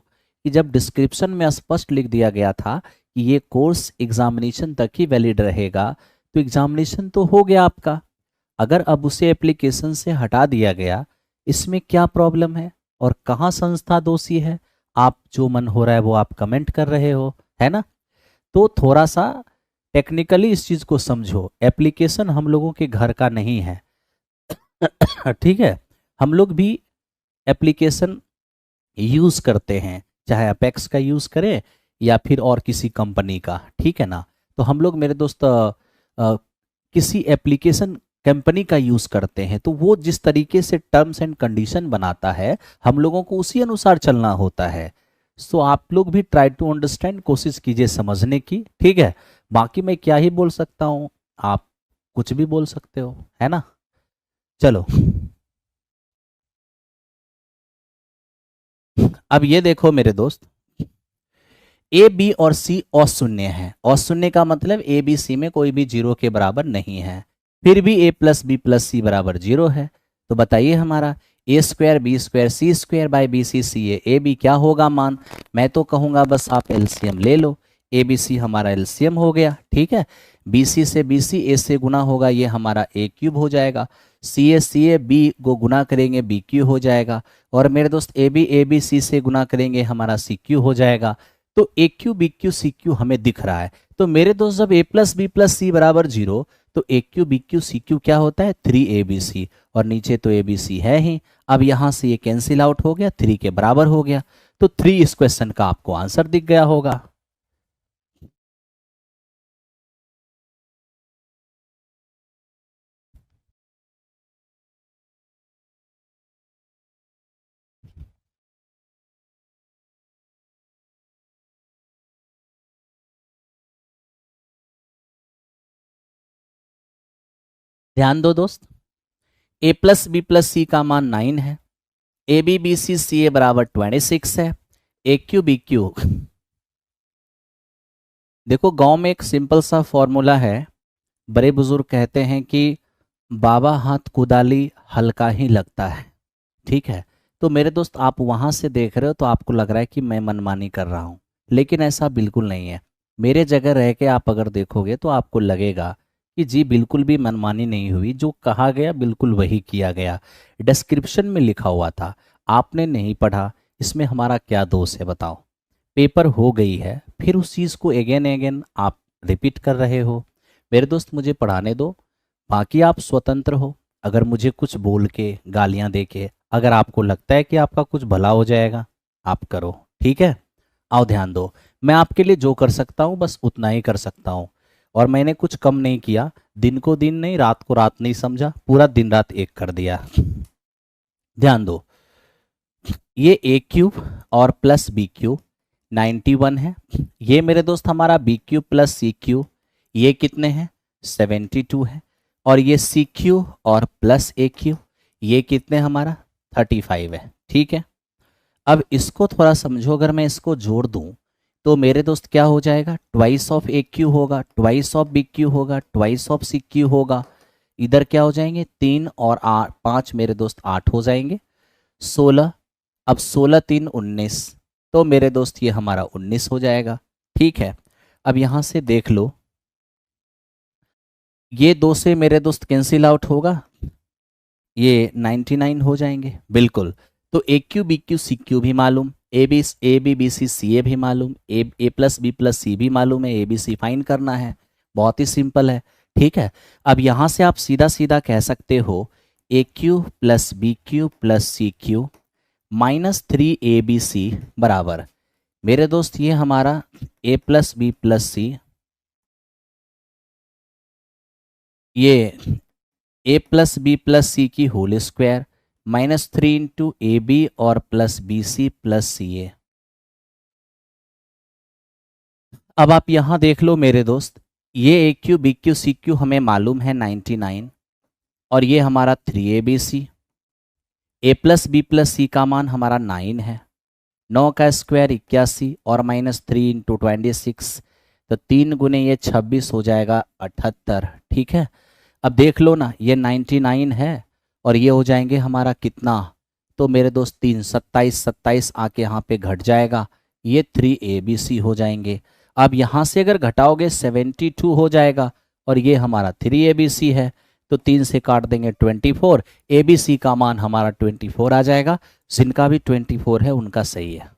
कि जब डिस्क्रिप्शन में स्पष्ट लिख दिया गया था कि ये कोर्स एग्जामिनेशन तक ही वैलिड रहेगा, तो एग्जामिनेशन तो हो गया आपका। अगर अब उसे एप्लीकेशन से हटा दिया गया, इसमें क्या प्रॉब्लम है और कहाँ संस्था दोषी है। आप जो मन हो रहा है वो आप कमेंट कर रहे हो, है ना। तो थोड़ा सा टेक्निकली इस चीज़ को समझो। एप्लीकेशन हम लोगों के घर का नहीं है ठीक है। हम लोग भी एप्लीकेशन यूज़ करते हैं, चाहे अपेक्स का यूज़ करें या फिर और किसी कंपनी का, ठीक है ना। तो हम लोग मेरे दोस्त किसी एप्लीकेशन कंपनी का यूज़ करते हैं, तो वो जिस तरीके से टर्म्स एंड कंडीशन बनाता है हम लोगों को उसी अनुसार चलना होता है। सो आप लोग भी ट्राई टू अंडरस्टैंड, कोशिश कीजिए समझने की, ठीक है। बाकी मैं क्या ही बोल सकता हूँ, आप कुछ भी बोल सकते हो, है ना। चलो अब ये देखो मेरे दोस्त, ए बी और सी अशून्य है। अशून्य का मतलब ए बी सी में कोई भी जीरो के बराबर नहीं है। फिर भी a plus b plus c बराबर जीरो है। तो बताइए हमारा a square b square c square by b c c a b क्या होगा मान। मैं तो कहूँगा बस आप एलसीएम ले लो। ए बी सी हमारा एलसीएम हो गया, ठीक है। बी सी से बी सी ए से गुना होगा, ये हमारा ए क्यूब हो जाएगा। सी ए बी को गुना करेंगे बी क्यू हो जाएगा। और मेरे दोस्त ए बी सी से गुना करेंगे हमारा सी क्यू हो जाएगा। तो a cube b cube c cube हमें दिख रहा है। तो मेरे दोस्त जब a plus b plus c बराबर जीरो, तो a cube b cube c cube क्या होता है 3 ABC। और नीचे तो ए बी सी है ही। अब यहां से ये कैंसिल आउट हो गया, 3 के बराबर हो गया। तो 3 इस क्वेश्चन का आपको आंसर दिख गया होगा। ध्यान दो दोस्त, ए प्लस बी प्लस सी का मान 9 है, ए बी बी सी सी ए बराबर 26 है, ए क्यू बी क्यू। देखो गांव में एक सिंपल सा फॉर्मूला है, बड़े बुजुर्ग कहते हैं कि बाबा हाथ कुदाली हल्का ही लगता है, ठीक है। तो मेरे दोस्त आप वहां से देख रहे हो तो आपको लग रहा है कि मैं मनमानी कर रहा हूं, लेकिन ऐसा बिल्कुल नहीं है। मेरे जगह रह के आप अगर देखोगे तो आपको लगेगा कि जी बिल्कुल भी मनमानी नहीं हुई, जो कहा गया बिल्कुल वही किया गया। डिस्क्रिप्शन में लिखा हुआ था, आपने नहीं पढ़ा, इसमें हमारा क्या दोष है बताओ। पेपर हो गई है, फिर उस चीज़ को अगेन अगेन आप रिपीट कर रहे हो। मेरे दोस्त मुझे पढ़ाने दो, बाकी आप स्वतंत्र हो। अगर मुझे कुछ बोल के गालियां दे के अगर आपको लगता है कि आपका कुछ भला हो जाएगा, आप करो, ठीक है। आओ ध्यान दो, मैं आपके लिए जो कर सकता हूँ बस उतना ही कर सकता हूँ। और मैंने कुछ कम नहीं किया, दिन को दिन नहीं, रात को रात नहीं समझा, पूरा दिन रात एक कर दिया। ध्यान दो, ये ए क्यूब और प्लस बी क्यूब 91 है। ये मेरे दोस्त हमारा बी क्यूब प्लस सी क्यूब, ये कितने हैं, 72 है। और ये सी क्यू और प्लस ए क्यू, ये कितने हमारा 35 है। ठीक है, अब इसको थोड़ा समझो, अगर मैं इसको जोड़ दूं तो मेरे दोस्त क्या हो जाएगा, ट्वाइस ऑफ ए क्यू होगा, ट्वाइस ऑफ बी क्यू होगा, ट्वाइस ऑफ सी क्यू होगा। इधर क्या हो जाएंगे, 3 और 5 मेरे दोस्त 8 हो जाएंगे, 16। अब 16 3 19, तो मेरे दोस्त ये हमारा 19 हो जाएगा। ठीक है, अब यहाँ से देख लो, ये दो से मेरे दोस्त कैंसिल आउट होगा, ये 99 हो जाएंगे बिल्कुल। तो a cube b cube c cube भी मालूम, a b b c a भी मालूम, a plus b plus c भी मालूम है, ए बी सी फाइन करना है। बहुत ही सिंपल है। ठीक है, अब यहाँ से आप सीधा सीधा कह सकते हो a cube plus b cube plus c cube -3 ABC बराबर, मेरे दोस्त ये हमारा a plus b plus c, ये a plus b plus c की whole square -3 into a b और plus b c plus c a. अब आप यहां देख लो मेरे दोस्त, ये a cube b cube c cube हमें मालूम है 99, और ये हमारा 3 ABC। A plus b plus c का मान हमारा 9 है, 9 का स्क्वायर 81 और -3 इंटू 26, तो 3 गुने ये 26 हो जाएगा 78। ठीक है, अब देख लो ना, ये 99 है और ये हो जाएंगे हमारा कितना, तो मेरे दोस्त 3 27 27 आके यहाँ पे घट जाएगा, ये 3ABC हो जाएंगे। अब यहाँ से अगर घटाओगे 72 हो जाएगा, और ये हमारा 3ABC है, तो 3 से काट देंगे 24, ABC का मान हमारा 24 आ जाएगा। जिनका भी 24 है उनका सही है।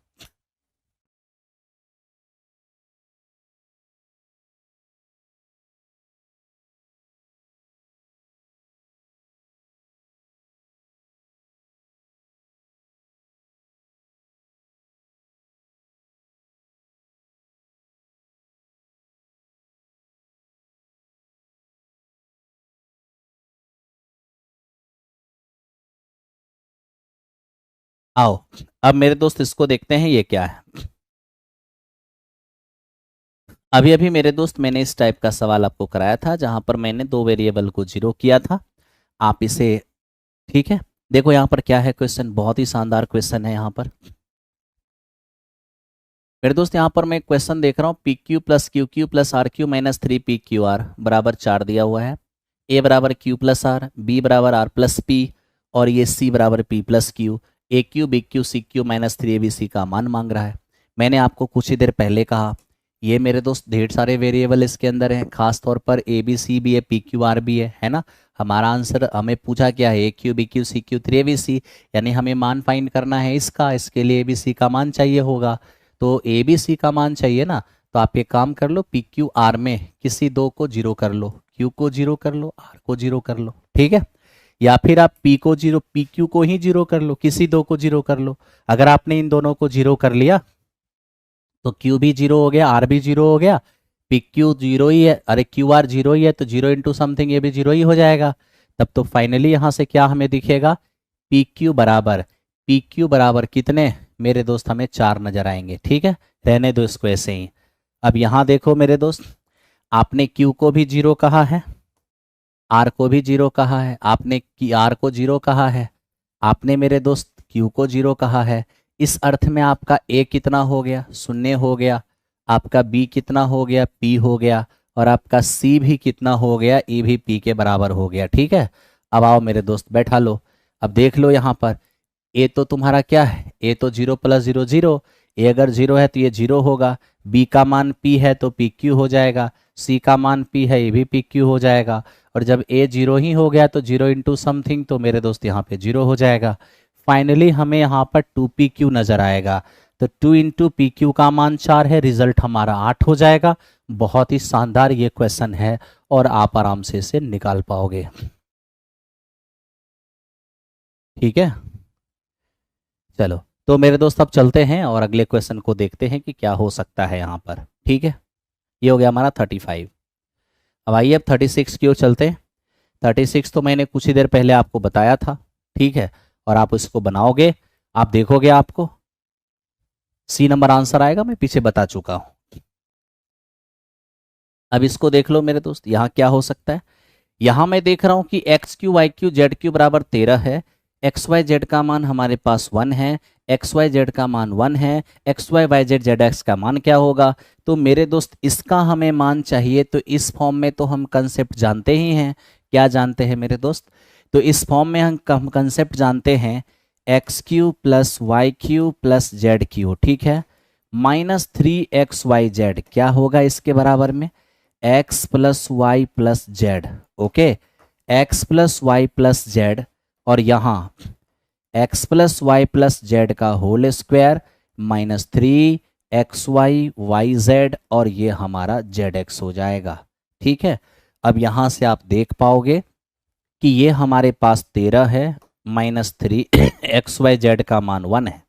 आओ, अब मेरे दोस्त इसको देखते हैं ये क्या है। अभी अभी मेरे दोस्त मैंने इस टाइप का सवाल आपको कराया था, जहां पर मैंने दो वेरिएबल को जीरो किया था। आप इसे, ठीक है, देखो यहाँ पर क्या है क्वेश्चन, बहुत ही शानदार क्वेश्चन है यहाँ पर। मेरे दोस्त यहाँ पर मैं क्वेश्चन देख रहा हूँ, p cube plus q cube plus r cube -3 p q r बराबर 4 दिया हुआ है। ए बराबर क्यू प्लस आर, बी बराबर आर प्लस पी, और ये सी बराबर p plus q. A cube b cube c cube -3 ABC का मान मांग रहा है। मैंने आपको कुछ ही देर पहले कहा, ये मेरे दोस्त ढेर सारे वेरिएबल इसके अंदर हैं, खास तौर पर ए बी सी भी है, पी क्यू आर भी है ना। हमारा आंसर, हमें पूछा क्या है, a cube b cube c cube 3ABC, यानी हमें मान फाइंड करना है इसका, इसके लिए ए बी सी का मान चाहिए होगा। तो ए बी सी का मान चाहिए ना, तो आप ये काम कर लो, पी क्यू आर में किसी दो को जीरो कर लो, क्यू को जीरो कर लो, आर को जीरो कर लो। ठीक है, या फिर आप पी को जीरो, पी क्यू को ही जीरो कर लो, किसी दो को जीरो कर लो। अगर आपने इन दोनों को जीरो कर लिया तो क्यू भी जीरो हो गया, आर भी जीरो हो गया, पी क्यू जीरो ही है, अरे क्यू आर जीरो ही है, तो जीरो इंटू समथिंग ये भी जीरो ही हो जाएगा। तब तो फाइनली यहां से क्या हमें दिखेगा, पी क्यू बराबर कितने मेरे दोस्त, हमें 4 नजर आएंगे। ठीक है, रहने दो इसको ऐसे ही। अब यहां देखो मेरे दोस्त, आपने क्यू को भी जीरो कहा है, आर को भी जीरो कहा है, आपने आर को जीरो कहा है, आपने मेरे दोस्त क्यू को जीरो कहा है। इस अर्थ में आपका ए कितना हो गया, 0 हो गया, आपका बी कितना हो गया, पी हो गया, और आपका सी भी कितना हो गया, ई भी पी के बराबर हो गया। ठीक है, अब आओ मेरे दोस्त बैठा लो। अब देख लो यहाँ पर, ए तो तुम्हारा क्या है, ए तो 0 + 0 0, ए अगर 0 है तो ये 0 होगा, बी का मान पी है तो पी क्यू हो जाएगा, सी का मान पी है ये भी पी क्यू हो जाएगा, और जब ए 0 ही हो गया तो 0 इंटू समथिंग, तो मेरे दोस्त यहाँ पे 0 हो जाएगा। फाइनली हमें यहाँ पर 2PQ नजर आएगा, तो 2 इंटू पी क्यू का मान 4 है, रिजल्ट हमारा 8 हो जाएगा। बहुत ही शानदार ये क्वेश्चन है और आप आराम से इसे निकाल पाओगे। ठीक है, चलो तो मेरे दोस्त अब चलते हैं और अगले क्वेश्चन को देखते हैं कि क्या हो सकता है यहाँ पर। ठीक है, ये हो गया हमारा 35। अब आइए अब 36 की ओर चलते हैं। 36 तो मैंने कुछ ही देर पहले आपको बताया था। ठीक है, और आप इसको बनाओगे, आप देखोगे आपको सी नंबर आंसर आएगा, मैं पीछे बता चुका हूँ। अब इसको देख लो मेरे दोस्त, यहाँ क्या हो सकता है। यहाँ मैं देख रहा हूँ कि x cube y cube z cube बराबर 13 है, एक्स वाई जेड का मान हमारे पास 1 है, एक्स वाई जेड का मान 1 है, x y y z z x का मान क्या होगा। तो मेरे दोस्त इसका हमें मान चाहिए, तो इस फॉर्म में तो हम कंसेप्ट जानते ही हैं। क्या जानते हैं मेरे दोस्त, तो इस फॉर्म में हम कंसेप्ट जानते हैं x cube plus y cube plus z cube, ठीक है, माइनस 3xyz क्या होगा इसके बराबर में, x plus y plus z. Okay, x plus y plus z, और यहाँ x plus y plus z का होल स्क्वायर माइनस 3xyz, और ये हमारा zx हो जाएगा। ठीक है, अब यहाँ से आप देख पाओगे कि ये हमारे पास 13 है, माइनस 3xyz का मान 1 है,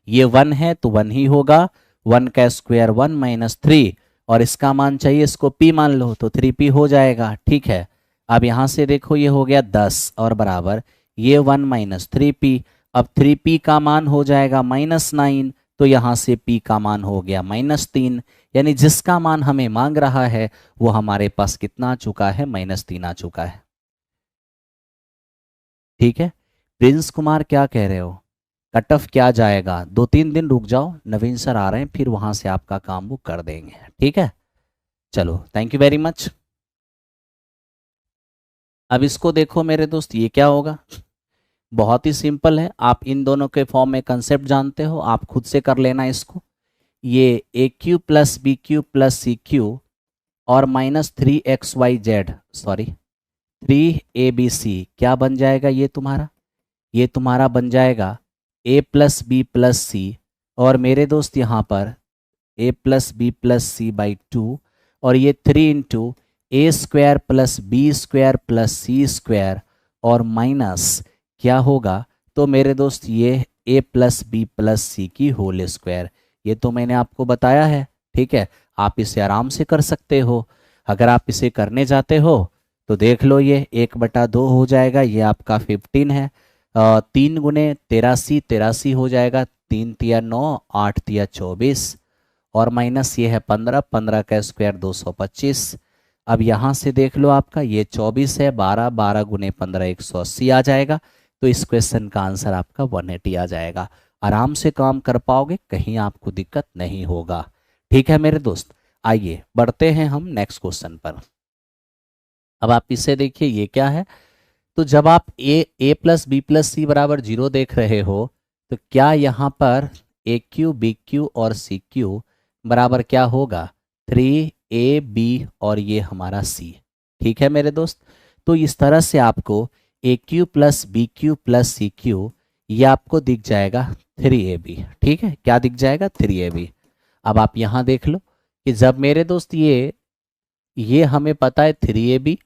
ये 1 है तो 1 ही होगा, 1 का स्क्वायर 1 माइनस 3, और इसका मान चाहिए, इसको p मान लो तो 3p हो जाएगा। ठीक है, अब यहाँ से देखो ये हो गया 10 और बराबर ये 1 माइनस 3p, अब 3p का मान हो जाएगा माइनस 9, तो यहाँ से p का मान हो गया माइनस 3, यानी जिसका मान हमें मांग रहा है वो हमारे पास कितना आ चुका है, माइनस 3 आ चुका है। ठीक है, प्रिंस कुमार क्या कह रहे हो, कट ऑफ क्या जाएगा, 2-3 दिन रुक जाओ, नवीन सर आ रहे हैं, फिर वहां से आपका काम वो कर देंगे। ठीक है, चलो थैंक यू वेरी मच। अब इसको देखो मेरे दोस्त, ये क्या होगा, बहुत ही सिंपल है, आप इन दोनों के फॉर्म में कंसेप्ट जानते हो, आप खुद से कर लेना इसको। ये a cube plus b cube plus c cube और माइनस 3xyz, सॉरी 3abc क्या बन जाएगा, ये तुम्हारा बन जाएगा a plus b plus c, और मेरे दोस्त यहाँ पर a plus b plus c by 2, और ये 3 into a square plus b square plus c square, और माइनस क्या होगा, तो मेरे दोस्त ये a plus b plus c की होल स्क्वायर, ये तो मैंने आपको बताया है। ठीक है, आप इसे आराम से कर सकते हो, अगर आप इसे करने जाते हो तो देख लो, ये 1/2 हो जाएगा, ये आपका 15 है, 3 गुने 83 हो जाएगा, 3 तिया 9, 8 तिया 24, और माइनस ये है 15, 15 का स्क्वायर 225। अब यहाँ से देख लो, आपका ये 24 है, 12, 12 गुने 15 180 आ जाएगा, तो इस क्वेश्चन का आंसर आपका 180 आ जाएगा। आराम से काम कर पाओगे, कहीं आपको दिक्कत नहीं होगा। ठीक है मेरे दोस्त, आइए बढ़ते हैं हम नेक्स्ट क्वेश्चन पर। अब आप इसे देखिए, ये क्या है, तो जब आप ए प्लस बी प्लस सी बराबर 0 देख रहे हो, तो क्या यहाँ पर ए क्यू बी क्यू और सी क्यू बराबर क्या होगा, 3ab और ये हमारा c। ठीक है मेरे दोस्त, तो इस तरह से आपको a cube plus b cube plus c cube ये आपको दिख जाएगा 3ab। ठीक है, क्या दिख जाएगा, 3ab। अब आप यहाँ देख लो कि जब मेरे दोस्त ये हमें पता है 3ab,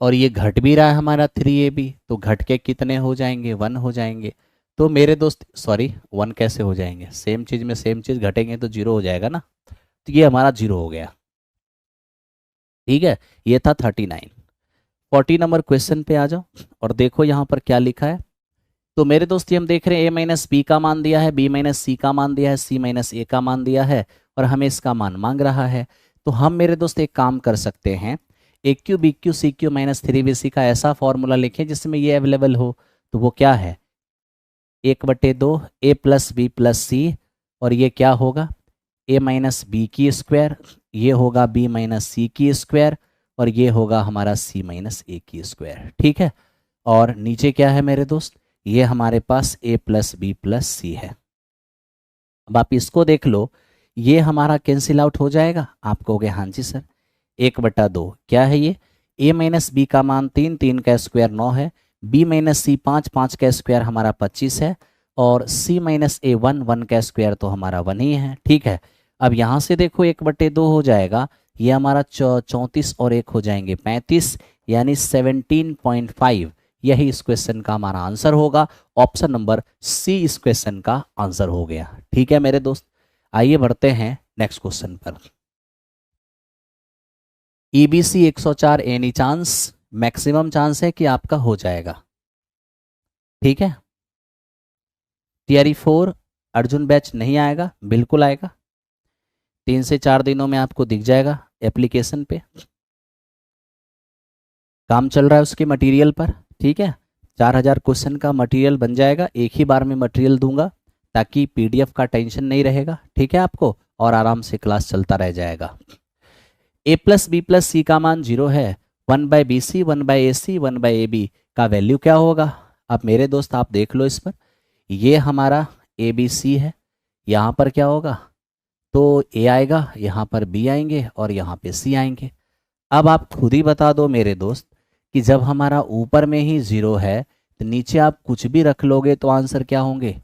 और ये घट भी रहा है हमारा 3ab, तो घट के कितने हो जाएंगे, 1 हो जाएंगे। तो मेरे दोस्त सॉरी 1 कैसे हो जाएंगे, सेम चीज़ में सेम चीज़ घटेंगे तो 0 हो जाएगा ना, तो ये हमारा 0 हो गया। ठीक है, ये था 39। 40 नंबर क्वेश्चन पे आ जाओ और देखो यहाँ पर क्या लिखा है। तो मेरे दोस्त ये हम देख रहे हैं, a माइनस बी का मान दिया है, b माइनस सी का मान दिया है, c माइनस ए का मान दिया है, और हमें इसका मान मांग रहा है। तो हम मेरे दोस्त एक काम कर सकते हैं, a cube b cube c cube minus 3bc का ऐसा फॉर्मूला लिखें जिसमें ये अवेलेबल हो। तो वो क्या है, 1/2 a plus b plus c, और ये क्या होगा, ए माइनस बी की स्क्वायर, ये होगा b माइनस सी की स्क्वायर, और ये होगा हमारा c माइनस ए की स्क्वायर। ठीक है, और नीचे क्या है मेरे दोस्त, ये हमारे पास a plus b plus c है। अब आप इसको देख लो, ये हमारा कैंसिल आउट हो जाएगा, आप कहोगे हाँ जी सर, 1/2 क्या है ये, a माइनस बी का मान 3, 3 का स्क्वायर 9 है, b माइनस सी 5, 5 का स्क्वायर हमारा 25 है, और c माइनस ए 1, 1 का स्क्वायर तो हमारा 1 ही है। ठीक है, अब यहाँ से देखो 1/2 हो जाएगा, ये हमारा 34 और 1 हो जाएंगे 35, यानी 17.5, यही इस क्वेश्चन का हमारा आंसर होगा। ऑप्शन नंबर सी इस क्वेश्चन का आंसर हो गया। ठीक है मेरे दोस्त, आइए बढ़ते हैं नेक्स्ट क्वेश्चन पर। EBC 104 any chance, maximum chance है कि आपका हो जाएगा। ठीक है, टीआरई 4 अर्जुन बैच नहीं आएगा, बिल्कुल आएगा, 3 से 4 दिनों में आपको दिख जाएगा। एप्लीकेशन पे काम चल रहा है उसके मटेरियल पर, ठीक है। 4000 क्वेश्चन का मटेरियल बन जाएगा, एक ही बार में मटेरियल दूंगा ताकि पीडीएफ का टेंशन नहीं रहेगा, ठीक है आपको, और आराम से क्लास चलता रह जाएगा। a plus b plus c का मान 0 है, 1/bc 1/ac 1/ab का वैल्यू क्या होगा? अब मेरे दोस्त आप देख लो इस पर, ये हमारा abc है, यहाँ पर क्या होगा? तो a आएगा, यहाँ पर b आएंगे और यहाँ पे c आएंगे। अब आप खुद ही बता दो मेरे दोस्त कि जब हमारा ऊपर में ही 0 है तो नीचे आप कुछ भी रख लोगे तो आंसर क्या होंगे?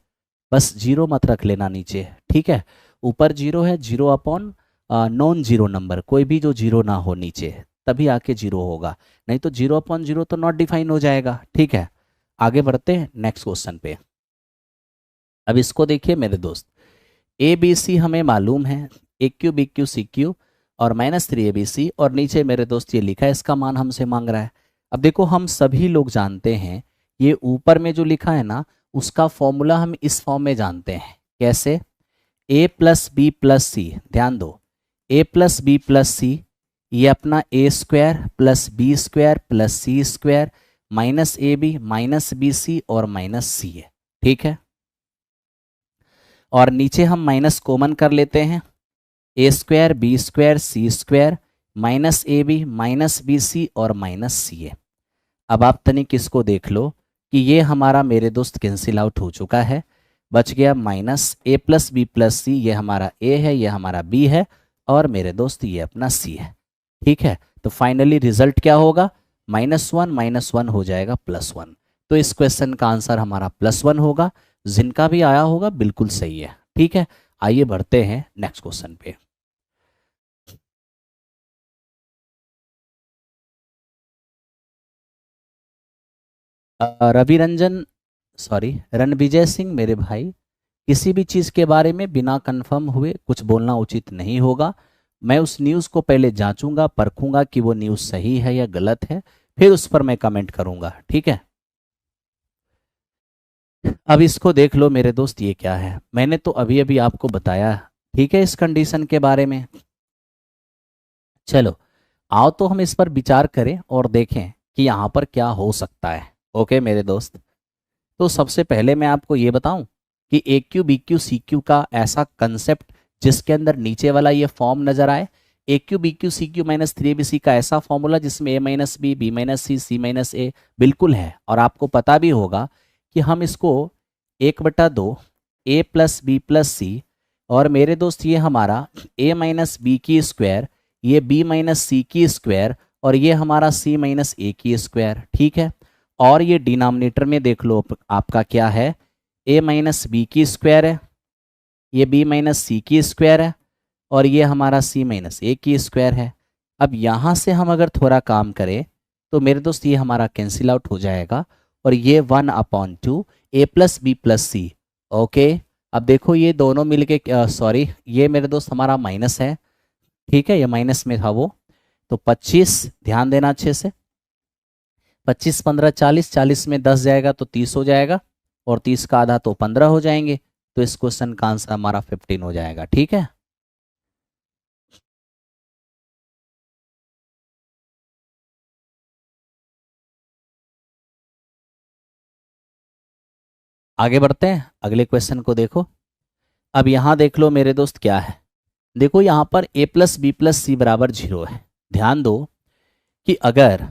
बस 0 मत रख लेना नीचे, ठीक है। ऊपर 0 है, 0 अपॉन नॉन जीरो नंबर, कोई भी जो 0 ना हो नीचे, तभी आके 0 होगा, नहीं तो 0 अपॉन 0 तो नॉट डिफाइन हो जाएगा, ठीक है। आगे बढ़ते हैं नेक्स्ट क्वेश्चन पे। अब इसको देखिए मेरे दोस्त, ए बी सी हमें मालूम है, a cube b cube c cube और -3abc, और नीचे मेरे दोस्त ये लिखा है इसका मान हमसे मांग रहा है। अब देखो हम सभी लोग जानते हैं ये ऊपर में जो लिखा है ना उसका फॉर्मूला हम इस फॉर्म में जानते हैं, कैसे? a plus b plus c, ध्यान दो, a plus b plus c ये अपना a square plus b square plus c square minus a b minus b c और माइनस सी है, ठीक है। और नीचे हम माइनस कॉमन कर लेते हैं, a square b square c square minus a b minus b c और माइनस सी है। अब आप तनिक इसको देख लो कि ये हमारा मेरे दोस्त कैंसिल आउट हो चुका है, बच गया minus a plus b plus c, ये हमारा a है, ये हमारा b है और मेरे दोस्त ये अपना c है, ठीक है। तो फाइनली रिजल्ट क्या होगा? -1 हो जाएगा +1। तो इस क्वेश्चन का आंसर हमारा +1 होगा, जिनका भी आया होगा बिल्कुल सही है, ठीक है। आइए बढ़ते हैं नेक्स्ट क्वेश्चन पे। रवि रंजन, सॉरी रणविजय सिंह मेरे भाई, किसी भी चीज़ के बारे में बिना कंफर्म हुए कुछ बोलना उचित नहीं होगा। मैं उस न्यूज़ को पहले जांचूंगा, परखूंगा कि वो न्यूज़ सही है या गलत है, फिर उस पर मैं कमेंट करूंगा, ठीक है। अब इसको देख लो मेरे दोस्त, ये क्या है? मैंने तो अभी अभी आपको बताया, ठीक है, इस कंडीशन के बारे में। चलो आओ तो हम इस पर विचार करें और देखें कि यहाँ पर क्या हो सकता है। ओके मेरे दोस्त, तो सबसे पहले मैं आपको ये बताऊं कि a cube b cube c cube का ऐसा कंसेप्ट जिसके अंदर नीचे वाला ये फॉर्म नजर आए, a cube b cube c cube -3abc का ऐसा फॉर्मूला जिसमें a-b b-c c-a बिल्कुल है। और आपको पता भी होगा कि हम इसको 1/2 a plus b plus c, और मेरे दोस्त ये हमारा a माइनस बी की स्क्वायर, ये b माइनस सी की स्क्वायर और ये हमारा c माइनस ए की स्क्वायर, ठीक है। और ये डिनोमिनेटर में देख लो आपका क्या है, a माइनस बी की स्क्वायर है, ये b माइनस सी की स्क्वायर है और ये हमारा c माइनस ए की स्क्वायर है। अब यहाँ से हम अगर थोड़ा काम करें तो मेरे दोस्त ये हमारा कैंसिल आउट हो जाएगा और ये 1/2 a plus b plus c. Okay, अब देखो ये दोनों मिलके, सॉरी ये मेरे दोस्त हमारा माइनस है, ठीक है, ये माइनस में था वो, तो 25, ध्यान देना अच्छे से, 25 15 40, 40 में 10 जाएगा तो 30 हो जाएगा और 30 का आधा तो 15 हो जाएंगे। तो इस क्वेश्चन का आंसर हमारा 15 हो जाएगा, ठीक है। आगे बढ़ते हैं, अगले क्वेश्चन को देखो। अब यहां देख लो मेरे दोस्त क्या है, देखो यहां पर a plus b plus c बराबर 0 है। ध्यान दो कि अगर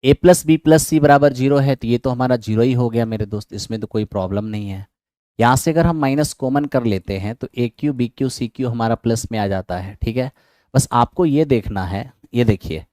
a plus b plus c बराबर 0 है तो ये तो हमारा 0 ही हो गया मेरे दोस्त, इसमें तो कोई प्रॉब्लम नहीं है। यहाँ से अगर हम माइनस कॉमन कर लेते हैं तो a cube b cube c cube हमारा प्लस में आ जाता है, ठीक है। बस आपको ये देखना है, ये देखिए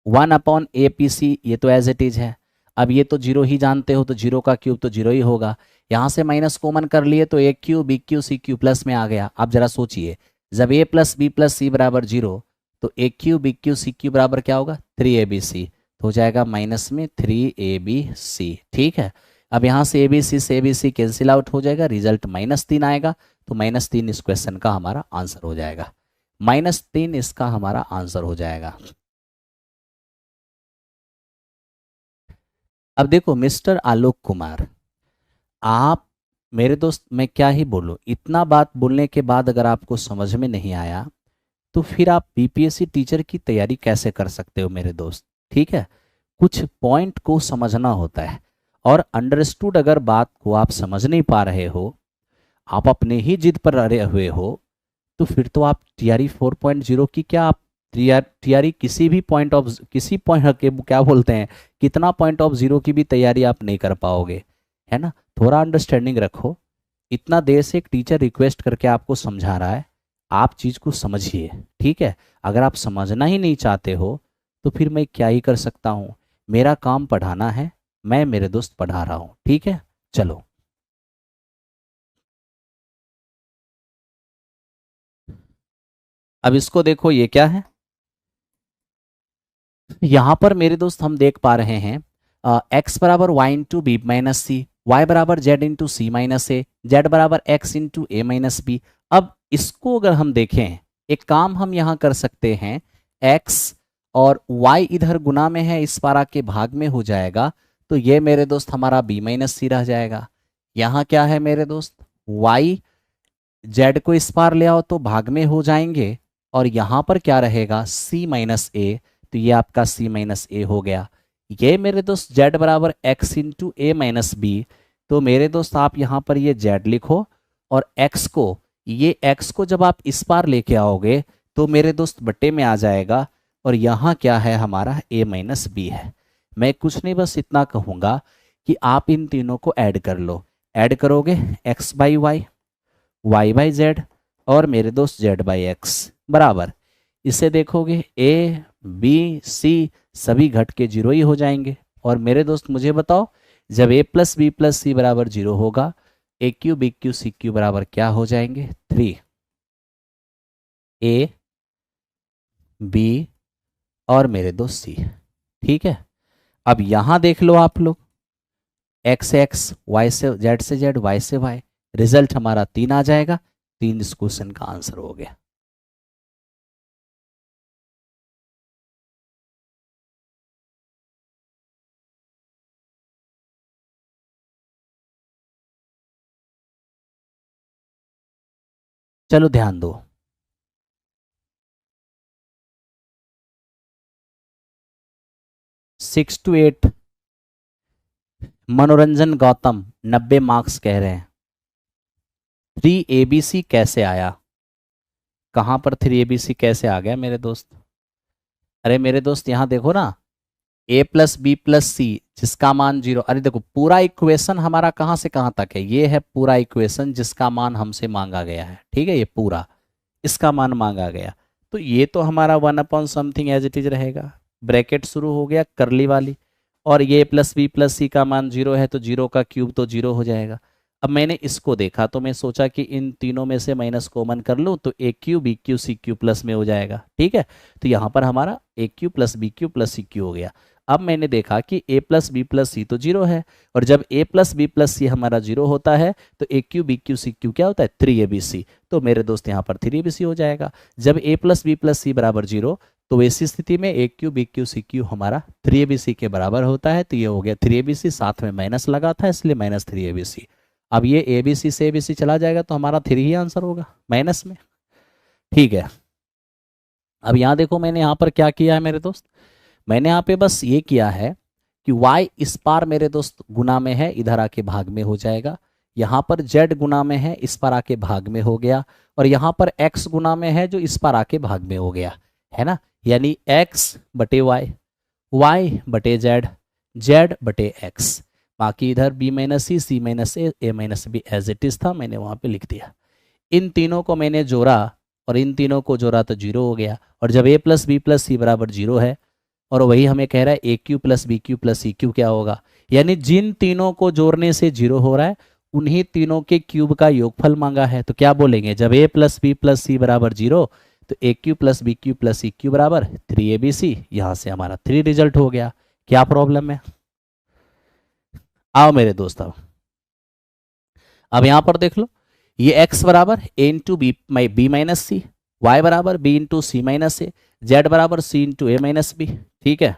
1/a/p/c, ये तो एज इट इज है। अब ये तो 0 ही जानते हो, तो 0 का क्यूब तो 0 ही होगा। यहाँ से माइनस कॉमन कर लिए तो a cube b cube c cube plus में आ गया। अब जरा सोचिए, जब a plus b plus c बराबर 0 तो a cube b cube c cube बराबर क्या होगा? 3abc, तो हो जाएगा माइनस में 3abc, ठीक है। अब यहाँ से abc से abc कैंसिल आउट हो जाएगा, रिजल्ट -3 आएगा, तो -3 इस क्वेश्चन का हमारा आंसर हो जाएगा, -3 इसका हमारा आंसर हो जाएगा। अब देखो मिस्टर आलोक कुमार, आप मेरे दोस्त, मैं क्या ही बोलूं, इतना बात बोलने के बाद अगर आपको समझ में नहीं आया तो फिर आप बीपीएससी टीचर की तैयारी कैसे कर सकते हो मेरे दोस्त। ठीक है, कुछ पॉइंट को समझना होता है, और अंडरस्टूड अगर बात को आप समझ नहीं पा रहे हो, आप अपने ही जिद पर अड़े हुए हो, तो फिर तो आप टीआरई 4.0 की क्या, आप टीआरई किसी भी पॉइंट ऑफ, किसी पॉइंट के क्या बोलते हैं, कितना पॉइंट ऑफ जीरो की भी तैयारी आप नहीं कर पाओगे, है ना। थोड़ा अंडरस्टैंडिंग रखो। इतना देर से एक टीचर रिक्वेस्ट करके आपको समझा रहा है, आप चीज़ को समझिए। ठीक है, अगर आप समझना ही नहीं चाहते हो तो फिर मैं क्या ही कर सकता हूँ। मेरा काम पढ़ाना है, मैं मेरे दोस्त पढ़ा रहा हूँ। ठीक है, चलो अब इसको देखो, ये क्या है। यहाँ पर मेरे दोस्त हम देख पा रहे हैं एक्स बराबर Y into b minus c, y बराबर Z into c minus a, z बराबर x into a minus B. अब इसको अगर हम देखें, एक काम हम यहाँ कर सकते हैं, x और y इधर गुना में है, इस पारा के भाग में हो जाएगा, तो ये मेरे दोस्त हमारा b माइनस सी रह जाएगा। यहाँ क्या है मेरे दोस्त, y, z को इस पार ले आओ तो भाग में हो जाएंगे, और यहाँ पर क्या रहेगा, c माइनस ए, तो ये आपका c माइनस ए हो गया। ये मेरे दोस्त z बराबर x into a minus B, तो मेरे दोस्त आप यहाँ पर ये z लिखो, और x को, ये x को जब आप इस पार लेके आओगे तो मेरे दोस्त बट्टे में आ जाएगा, और यहाँ क्या है हमारा a माइनस बी है। मैं कुछ नहीं, बस इतना कहूँगा कि आप इन तीनों को ऐड कर लो। ऐड करोगे x by y, y by z, और मेरे दोस्त z बाई एक्स बराबर, इसे देखोगे a b c सभी घट के जीरो ही हो जाएंगे। और मेरे दोस्त मुझे बताओ, जब a plus b plus c बराबर जीरो होगा, a cube b cube c cube बराबर क्या हो जाएंगे, 3। ए बी और मेरे दोस्त सी। ठीक है, अब यहां देख लो आप लोग, एक्स एक्स, वाई से जेड, वाई से वाई, रिजल्ट हमारा 3 आ जाएगा। 3 इस क्वेश्चन का आंसर हो गया। चलो ध्यान दो, 6 to 8, मनोरंजन गौतम 90 मार्क्स कह रहे हैं। 3 ABC कैसे आया, कहां पर 3 ABC कैसे आ गया मेरे दोस्त। अरे मेरे दोस्त यहाँ देखो ना, a प्लस बी प्लस सी जिसका मान जीरो, अरे देखो पूरा इक्वेशन हमारा कहाँ से कहाँ तक है, ये है पूरा इक्वेशन जिसका मान हमसे मांगा गया है। ठीक है, ये पूरा इसका मान मांगा गया, तो ये तो हमारा 1 upon something as it is रहेगा। ब्रैकेट शुरू हो गया करली वाली, और ये प्लस बी प्लस सी का मान जीरो है, तो जीरो का क्यूब तो जीरो हो जाएगा। अब मैंने इसको देखा तो मैं सोचा कि इन तीनों में से माइनस कॉमन कर लूँ, तो a cube b cube c cube plus में हो जाएगा। ठीक है, तो यहाँ पर हमारा a cube plus b cube plus c cube हो गया। अब मैंने देखा कि a plus b plus c तो जीरो है, और जब a plus b plus c हमारा जीरो होता है तो a cube b cube c cube क्या होता है, 3ABC। तो मेरे दोस्त यहाँ पर 3ABC हो जाएगा। जब a plus b plus c बराबर जीरो, तो ऐसी स्थिति में a cube b cube c cube हमारा 3ABC के बराबर होता है, तो ये हो गया 3ABC, साथ में माइनस लगा था इसलिए माइनस 3ABC। अब ये ABC से ABC चला जाएगा तो हमारा 3 ही आंसर होगा माइनस में। ठीक है, अब यहाँ देखो मैंने यहाँ पर क्या किया है मेरे दोस्त, मैंने यहाँ पे बस ये किया है कि y इस पार मेरे दोस्त गुना में है, इधर आके भाग में हो जाएगा। यहाँ पर z गुना में है, इस पार आके भाग में हो गया, और यहाँ पर x गुना में है जो इस पार आके भाग में हो गया, है ना। यानी x बटे y, y बटे z, z बटे x, बाकी इधर b minus c minus a minus b as it is था, मैंने वहाँ पे लिख दिया। इन तीनों को मैंने जोड़ा और इन तीनों को जोड़ा तो जीरो हो गया, और जब a plus b plus c बराबर जीरो है, और वही हमें कह रहा है a cube plus b cube plus c cube क्या होगा, यानी जिन तीनों को जोड़ने से जीरो हो रहा है उन्हीं तीनों के क्यूब का योगफल मांगा है। तो क्या बोलेंगे, जब a plus b plus c बराबर जीरो, तो a cube plus b cube plus c cube बराबर 3ABC। यहाँ से हमारा 3 रिजल्ट हो गया। क्या प्रॉब्लम है, आओ मेरे दोस्त अब यहाँ पर देख लो, ये x बराबर a into b minus c, y बराबर b into c minus a, z बराबर c into a minus b. ठीक है,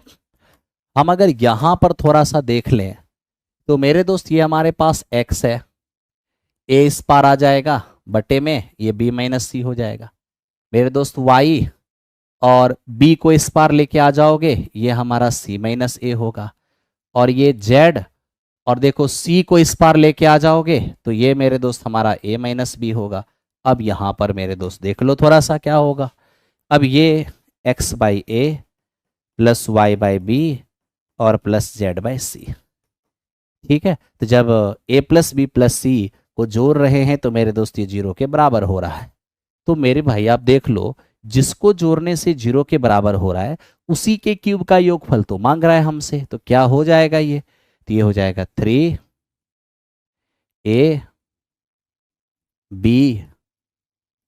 हम अगर यहाँ पर थोड़ा सा देख लें तो मेरे दोस्त ये हमारे पास x है, a इस पार आ जाएगा बटे में, ये b माइनस सी हो जाएगा। मेरे दोस्त y और b को इस पार लेके आ जाओगे, ये हमारा c माइनस ए होगा। और ये z और देखो c को इस पार लेके आ जाओगे तो ये मेरे दोस्त हमारा a माइनस बी होगा। अब यहाँ पर मेरे दोस्त देख लो थोड़ा सा क्या होगा। अब ये x by a plus y by b और प्लस जेड बाई सी। ठीक है, तो जब a plus b plus c को जोड़ रहे हैं तो मेरे दोस्त ये जीरो के बराबर हो रहा है। तो मेरे भाई आप देख लो, जिसको जोड़ने से जीरो के बराबर हो रहा है उसी के क्यूब का योगफल तो मांग रहा है हमसे, तो क्या हो जाएगा ये, तो ये हो जाएगा 3a b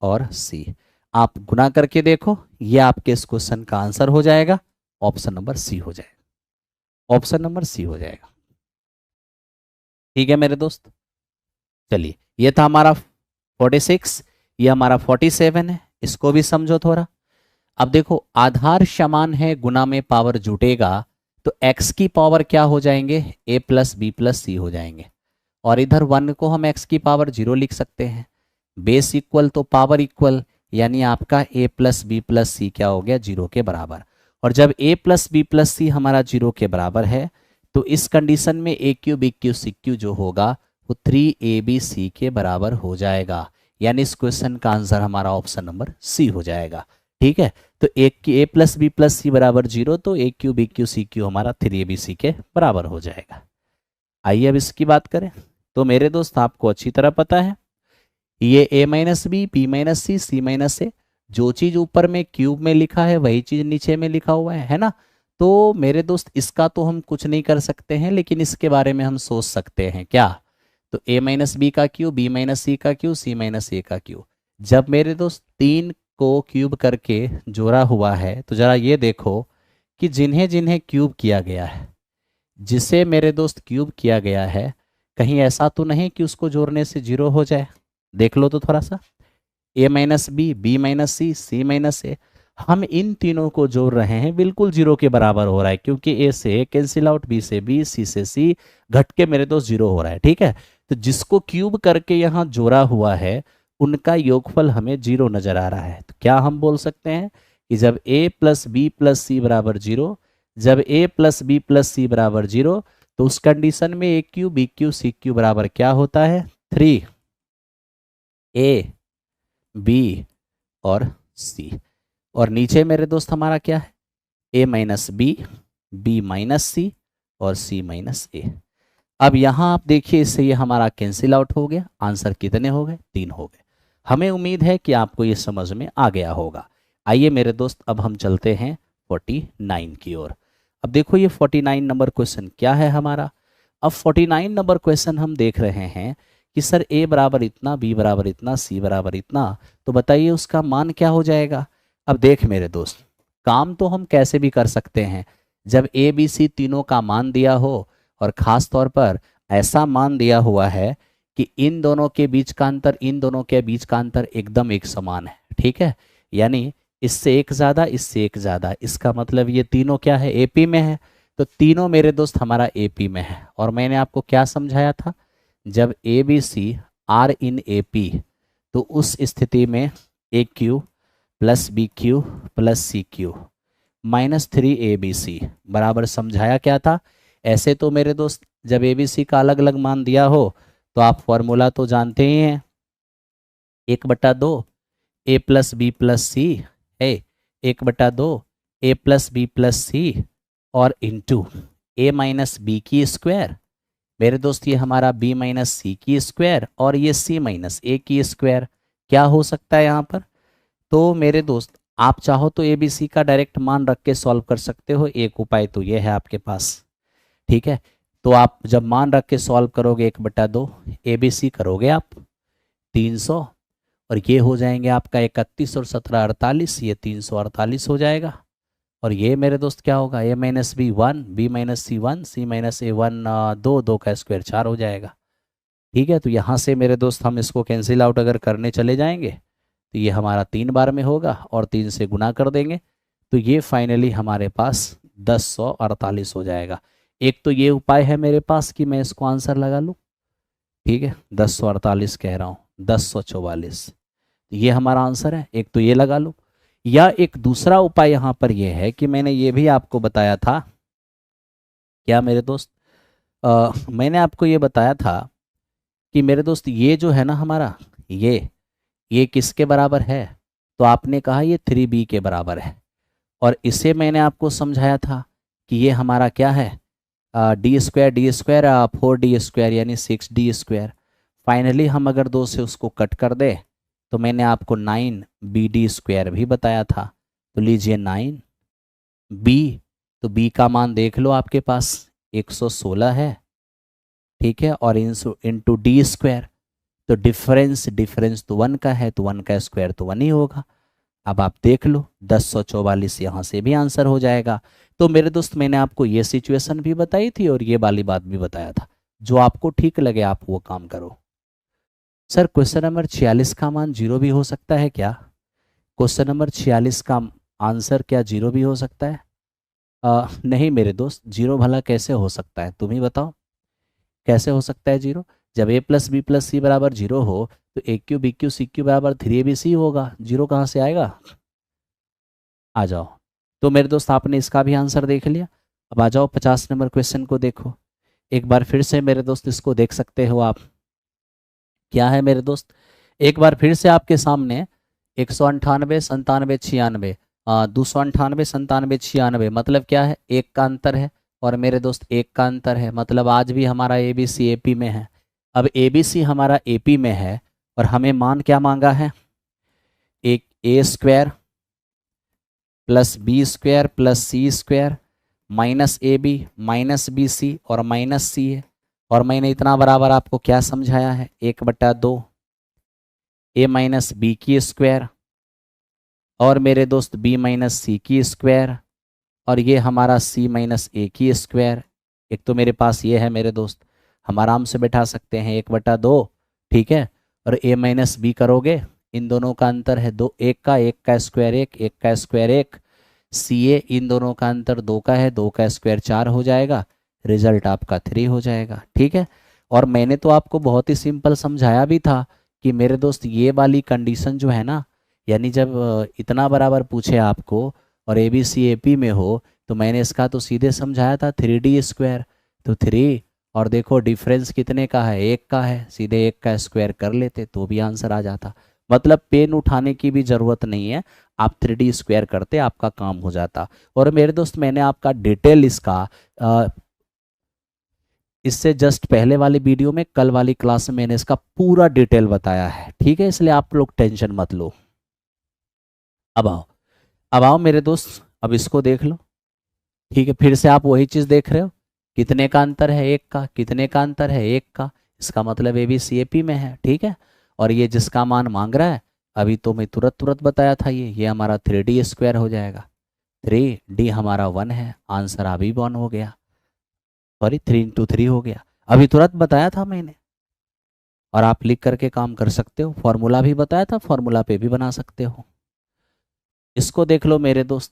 और c। आप गुना करके देखो, ये आपके इस क्वेश्चन का आंसर हो जाएगा, ऑप्शन नंबर सी हो जाएगा, ऑप्शन नंबर सी हो जाएगा। ठीक है मेरे दोस्त, चलिए ये था हमारा 46, ये हमारा 47 है, इसको भी समझो थोड़ा। अब देखो आधार समान है, गुना में पावर जुटेगा तो x की पावर क्या हो जाएंगे, a प्लस बी प्लस सी हो जाएंगे। और इधर 1 को हम x की पावर 0 लिख सकते हैं। बेस इक्वल तो पावर इक्वल, यानी आपका a प्लस बी प्लस सी क्या हो गया, 0 के बराबर। और जब a plus b plus c हमारा 0 के बराबर है तो इस कंडीशन में a cube b cube c cube जो होगा वो 3ab के बराबर हो जाएगा। यानी इस क्वेश्चन का आंसर हमारा ऑप्शन नंबर सी हो जाएगा। ठीक है, तो एक की a plus b plus c बराबर 0, तो a cube b cube c cube हमारा 3abc के बराबर हो जाएगा। आइए अब इसकी बात करें। तो मेरे दोस्त आपको अच्छी तरह पता है ये a minus b b minus c c minus a, जो चीज ऊपर में क्यूब में लिखा है वही चीज नीचे में लिखा हुआ है ना। तो मेरे दोस्त इसका तो हम कुछ नहीं कर सकते हैं, लेकिन इसके बारे में हम सोच सकते हैं क्या, तो a माइनस बी का क्यू, बी माइनस सी का क्यू, सी माइनस ए का क्यू। जब मेरे दोस्त 3 को क्यूब करके जोड़ा हुआ है तो जरा ये देखो कि जिन्हें जिन्हें क्यूब किया गया है, जिसे मेरे दोस्त क्यूब किया गया है, कहीं ऐसा तो नहीं कि उसको जोड़ने से 0 हो जाए। देख लो तो थोड़ा सा, a minus b b minus c c minus a, हम इन तीनों को जोड़ रहे हैं, बिल्कुल 0 के बराबर हो रहा है, क्योंकि a से a कैंसिल आउट, b से b, c से c घट के मेरे दोस्त 0 हो रहा है। ठीक है, तो जिसको क्यूब करके यहाँ जोड़ा हुआ है उनका योगफल हमें 0 नजर आ रहा है। तो क्या हम बोल सकते हैं कि जब a plus b plus c बराबर 0, जब a plus b plus c बराबर 0, तो उस कंडीशन में a cube b cube c cube बराबर क्या होता है, 3a b और c। और नीचे मेरे दोस्त हमारा क्या है, a minus b b minus c और c माइनस ए। अब यहाँ आप देखिए, इससे ये हमारा कैंसिल आउट हो गया, आंसर कितने हो गए, 3 हो गए। हमें उम्मीद है कि आपको ये समझ में आ गया होगा। आइए मेरे दोस्त अब हम चलते हैं 49 की ओर। अब देखो ये 49 नंबर क्वेश्चन क्या है हमारा। अब 49 नंबर क्वेश्चन हम देख रहे हैं कि सर a बराबर इतना, b बराबर इतना, c बराबर इतना, तो बताइए उसका मान क्या हो जाएगा। अब देख मेरे दोस्त, काम तो हम कैसे भी कर सकते हैं, जब a b c तीनों का मान दिया हो और ख़ास तौर पर ऐसा मान दिया हुआ है कि इन दोनों के बीच का अंतर, इन दोनों के बीच का अंतर एकदम एक समान है। ठीक है, यानी इससे एक ज़्यादा, इससे एक ज़्यादा, इसका मतलब ये तीनों क्या है, एपी में है। तो तीनों मेरे दोस्त हमारा एपी में है। और मैंने आपको क्या समझाया था, जब a b c are in AP तो उस स्थिति में a cube plus b cube plus c cube -3abc बराबर, समझाया क्या था। ऐसे तो मेरे दोस्त जब abc का अलग अलग मान दिया हो तो आप फॉर्मूला तो जानते ही हैं, 1/2 a plus b plus c है, 1/2 a plus b plus c और इंटू a माइनस बी की स्क्वायर। मेरे दोस्त ये हमारा b माइनस सी की स्क्वायर और ये c माइनस ए की स्क्वायर। क्या हो सकता है यहाँ पर, तो मेरे दोस्त आप चाहो तो abc का डायरेक्ट मान रख के सॉल्व कर सकते हो, एक उपाय तो ये है आपके पास। ठीक है, तो आप जब मान रख के सॉल्व करोगे 1/2 abc करोगे आप 300 और ये हो जाएंगे आपका 31 और 17 48, ये 348 हो जाएगा। और ये मेरे दोस्त क्या होगा, a minus b 1 b minus c 1 c minus a 1 2 2 का स्क्वायर 4 हो जाएगा। ठीक है, तो यहाँ से मेरे दोस्त हम इसको कैंसिल आउट अगर करने चले जाएंगे तो ये हमारा 3 बार में होगा और 3 से गुना कर देंगे तो ये फाइनली हमारे पास 1048 हो जाएगा। एक तो ये उपाय है मेरे पास कि मैं इसको आंसर लगा लूँ। ठीक है, 1048 कह रहा हूँ, 1044, तो ये हमारा आंसर है। एक तो ये लगा लो, या एक दूसरा उपाय यहाँ पर ये है कि मैंने ये भी आपको बताया था, क्या मेरे दोस्त, मैंने आपको ये बताया था कि मेरे दोस्त ये जो है ना हमारा, ये किसके बराबर है? तो आपने कहा ये 3b के बराबर है। और इसे मैंने आपको समझाया था कि ये हमारा क्या है, डी स्क्वायर 4d स्क्वायर यानी 6d स्क्वायर। फाइनली हम अगर 2 से उसको कट कर दे तो मैंने आपको 9bd स्क्वायर भी बताया था। तो लीजिए 9b, तो b का मान देख लो आपके पास 116 है, ठीक है, और इंटू डी स्क्वायर, तो डिफरेंस तो 1 का है, तो 1 का स्क्वायर तो 1 ही होगा। अब आप देख लो 1044 यहाँ से भी आंसर हो जाएगा। तो मेरे दोस्त मैंने आपको ये सिचुएशन भी बताई थी और ये वाली बात भी बताया था, जो आपको ठीक लगे आप वो काम करो। सर क्वेश्चन नंबर 46 का मान 0 भी हो सकता है क्या? क्वेश्चन नंबर 46 का आंसर क्या 0 भी हो सकता है? नहीं मेरे दोस्त, 0 भला कैसे हो सकता है, तुम ही बताओ कैसे हो सकता है 0? जब a plus b plus c बराबर 0 हो तो a cube b cube c cube बराबर 3abc होगा, 0 कहाँ से आएगा? आ जाओ। तो मेरे दोस्त आपने इसका भी आंसर देख लिया। अब आ जाओ 50 नंबर क्वेश्चन को देखो एक बार फिर से मेरे दोस्त, इसको देख सकते हो आप। क्या है मेरे दोस्त, एक बार फिर से आपके सामने 198 97 96, 298 97 96, मतलब क्या है, एक का अंतर है। और मेरे दोस्त एक का अंतर है, मतलब आज भी हमारा ए बी सी ए पी में है। अब ए बी सी हमारा ए पी में है और हमें मान क्या मांगा है, एक a square plus b square plus c square minus a b minus b c और माइनस सी है। और मैंने इतना बराबर आपको क्या समझाया है, 1/2 ए माइनस बी की स्क्वायर और मेरे दोस्त बी माइनस सी की स्क्वायर और ये हमारा सी माइनस ए की स्क्वायर। एक तो मेरे पास ये है मेरे दोस्त, हम आराम से बैठा सकते हैं 1/2, ठीक है, और ए माइनस बी करोगे, इन दोनों का अंतर है 2, एक का स्क्वायर एक का स्क्वायर एक, सी ए, इन दोनों का अंतर 2 का है, 2 का स्क्वायर 4 हो जाएगा, रिजल्ट आपका 3 हो जाएगा, ठीक है। और मैंने तो आपको बहुत ही सिंपल समझाया भी था कि मेरे दोस्त ये वाली कंडीशन जो है ना, यानी जब इतना बराबर पूछे आपको और ए बी सी ए पी में हो, तो मैंने इसका तो सीधे समझाया था 3d स्क्वायर, तो 3, और देखो डिफरेंस कितने का है, 1 का है, सीधे 1 का स्क्वायर कर लेते तो भी आंसर आ जाता। मतलब पेन उठाने की भी ज़रूरत नहीं है, आप 3d स्क्वायर करते आपका काम हो जाता। और मेरे दोस्त मैंने आपका डिटेल इसका इससे जस्ट पहले वाली वीडियो में, कल वाली क्लास में मैंने इसका पूरा डिटेल बताया है, ठीक है, इसलिए आप लोग टेंशन मत लो। अब आओ मेरे दोस्त, अब इसको देख लो, ठीक है, फिर से आप वही चीज़ देख रहे हो, कितने का अंतर है, 1 का, कितने का अंतर है, 1 का, इसका मतलब ए बी सी ए पी में है, ठीक है। और ये जिसका मान मांग रहा है, अभी तो मैं तुरंत तुरंत बताया था, ये हमारा 3d स्क्वायर हो जाएगा, 3d हमारा 1 है, आंसर अभी 1 हो गया, सॉरी 3 × 3 हो गया, अभी तुरंत बताया था मैंने। और आप लिख करके काम कर सकते हो, फॉर्मूला भी बताया था, फॉर्मूला पे भी बना सकते हो। इसको देख लो मेरे दोस्त,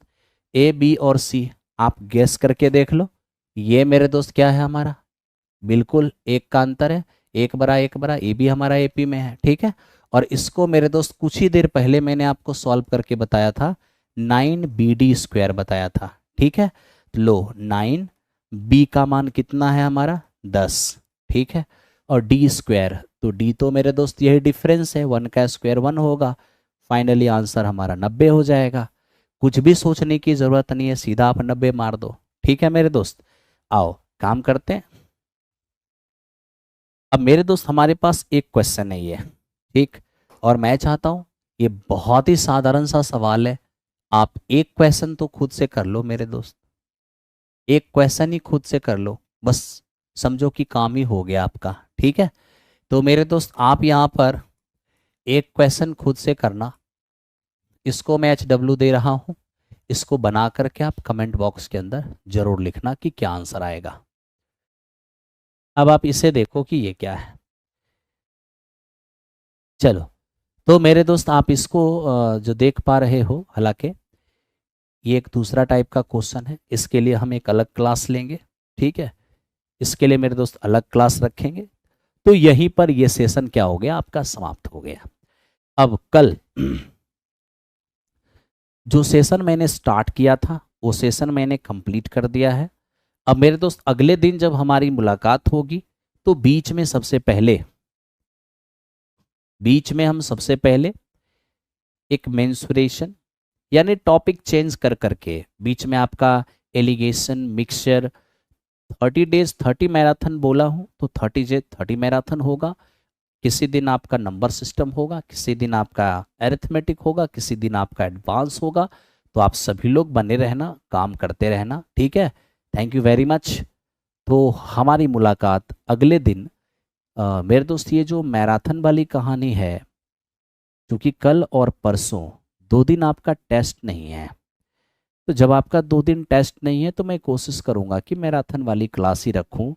ए बी और सी आप गैस करके देख लो, ये मेरे दोस्त क्या है हमारा, बिल्कुल 1 का अंतर है, 1/1 ए बी हमारा ए पी में है, ठीक है। और इसको मेरे दोस्त कुछ ही देर पहले मैंने आपको सॉल्व करके बताया था, 9bd स्क्वायर बताया था, ठीक है। लो 9, बी का मान कितना है हमारा 10, ठीक है, और डी स्क्वायर, तो डी तो मेरे दोस्त यही डिफरेंस है, 1 का स्क्वायर 1 होगा, फाइनली आंसर हमारा 90 हो जाएगा। कुछ भी सोचने की ज़रूरत नहीं है, सीधा आप 90 मार दो, ठीक है मेरे दोस्त। आओ काम करते हैं। अब मेरे दोस्त हमारे पास एक क्वेश्चन है ये, ठीक, और मैं चाहता हूँ, ये बहुत ही साधारण सा सवाल है, आप एक क्वेश्चन तो खुद से कर लो मेरे दोस्त, एक क्वेश्चन ही खुद से कर लो, बस समझो कि काम ही हो गया आपका, ठीक है। तो मेरे दोस्त आप यहाँ पर एक क्वेश्चन खुद से करना, इसको मैं HW दे रहा हूँ, इसको बना करके आप कमेंट बॉक्स के अंदर जरूर लिखना कि क्या आंसर आएगा। अब आप इसे देखो कि ये क्या है, चलो। तो मेरे दोस्त आप इसको जो देख पा रहे हो, हालांकि ये एक दूसरा टाइप का क्वेश्चन है, इसके लिए हम एक अलग क्लास लेंगे, ठीक है, इसके लिए मेरे दोस्त अलग क्लास रखेंगे। तो यहीं पर ये सेशन क्या हो गया आपका, समाप्त हो गया। अब कल जो सेशन मैंने स्टार्ट किया था वो सेशन मैंने कंप्लीट कर दिया है। अब मेरे दोस्त अगले दिन जब हमारी मुलाकात होगी तो बीच में हम सबसे पहले एक मेंसुरेशन यानी टॉपिक चेंज कर करके बीच में आपका एलिगेशन मिक्सचर 30 डेज 30 मैराथन बोला हूँ तो 30 30 मैराथन होगा। किसी दिन आपका नंबर सिस्टम होगा, किसी दिन आपका अरिथमेटिक होगा, किसी दिन आपका एडवांस होगा। तो आप सभी लोग बने रहना, काम करते रहना, ठीक है। Thank you very much. तो हमारी मुलाकात अगले दिन। मेरे दोस्त ये जो मैराथन वाली कहानी है, क्योंकि कल और परसों 2 दिन आपका टेस्ट नहीं है, तो जब आपका 2 दिन टेस्ट नहीं है तो मैं कोशिश करूँगा कि मैराथन वाली क्लास ही रखूँ,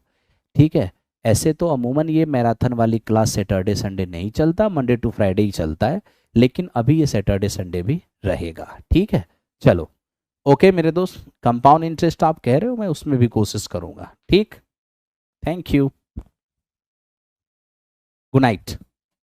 ठीक है। ऐसे तो अमूमन ये मैराथन वाली क्लास सैटरडे संडे नहीं चलता, मंडे टू फ्राइडे ही चलता है, लेकिन अभी ये सैटरडे संडे भी रहेगा, ठीक है। चलो ओके मेरे दोस्त, कंपाउंड इंटरेस्ट आप कह रहे हो, मैं उसमें भी कोशिश करूँगा, ठीक। Thank you, good night.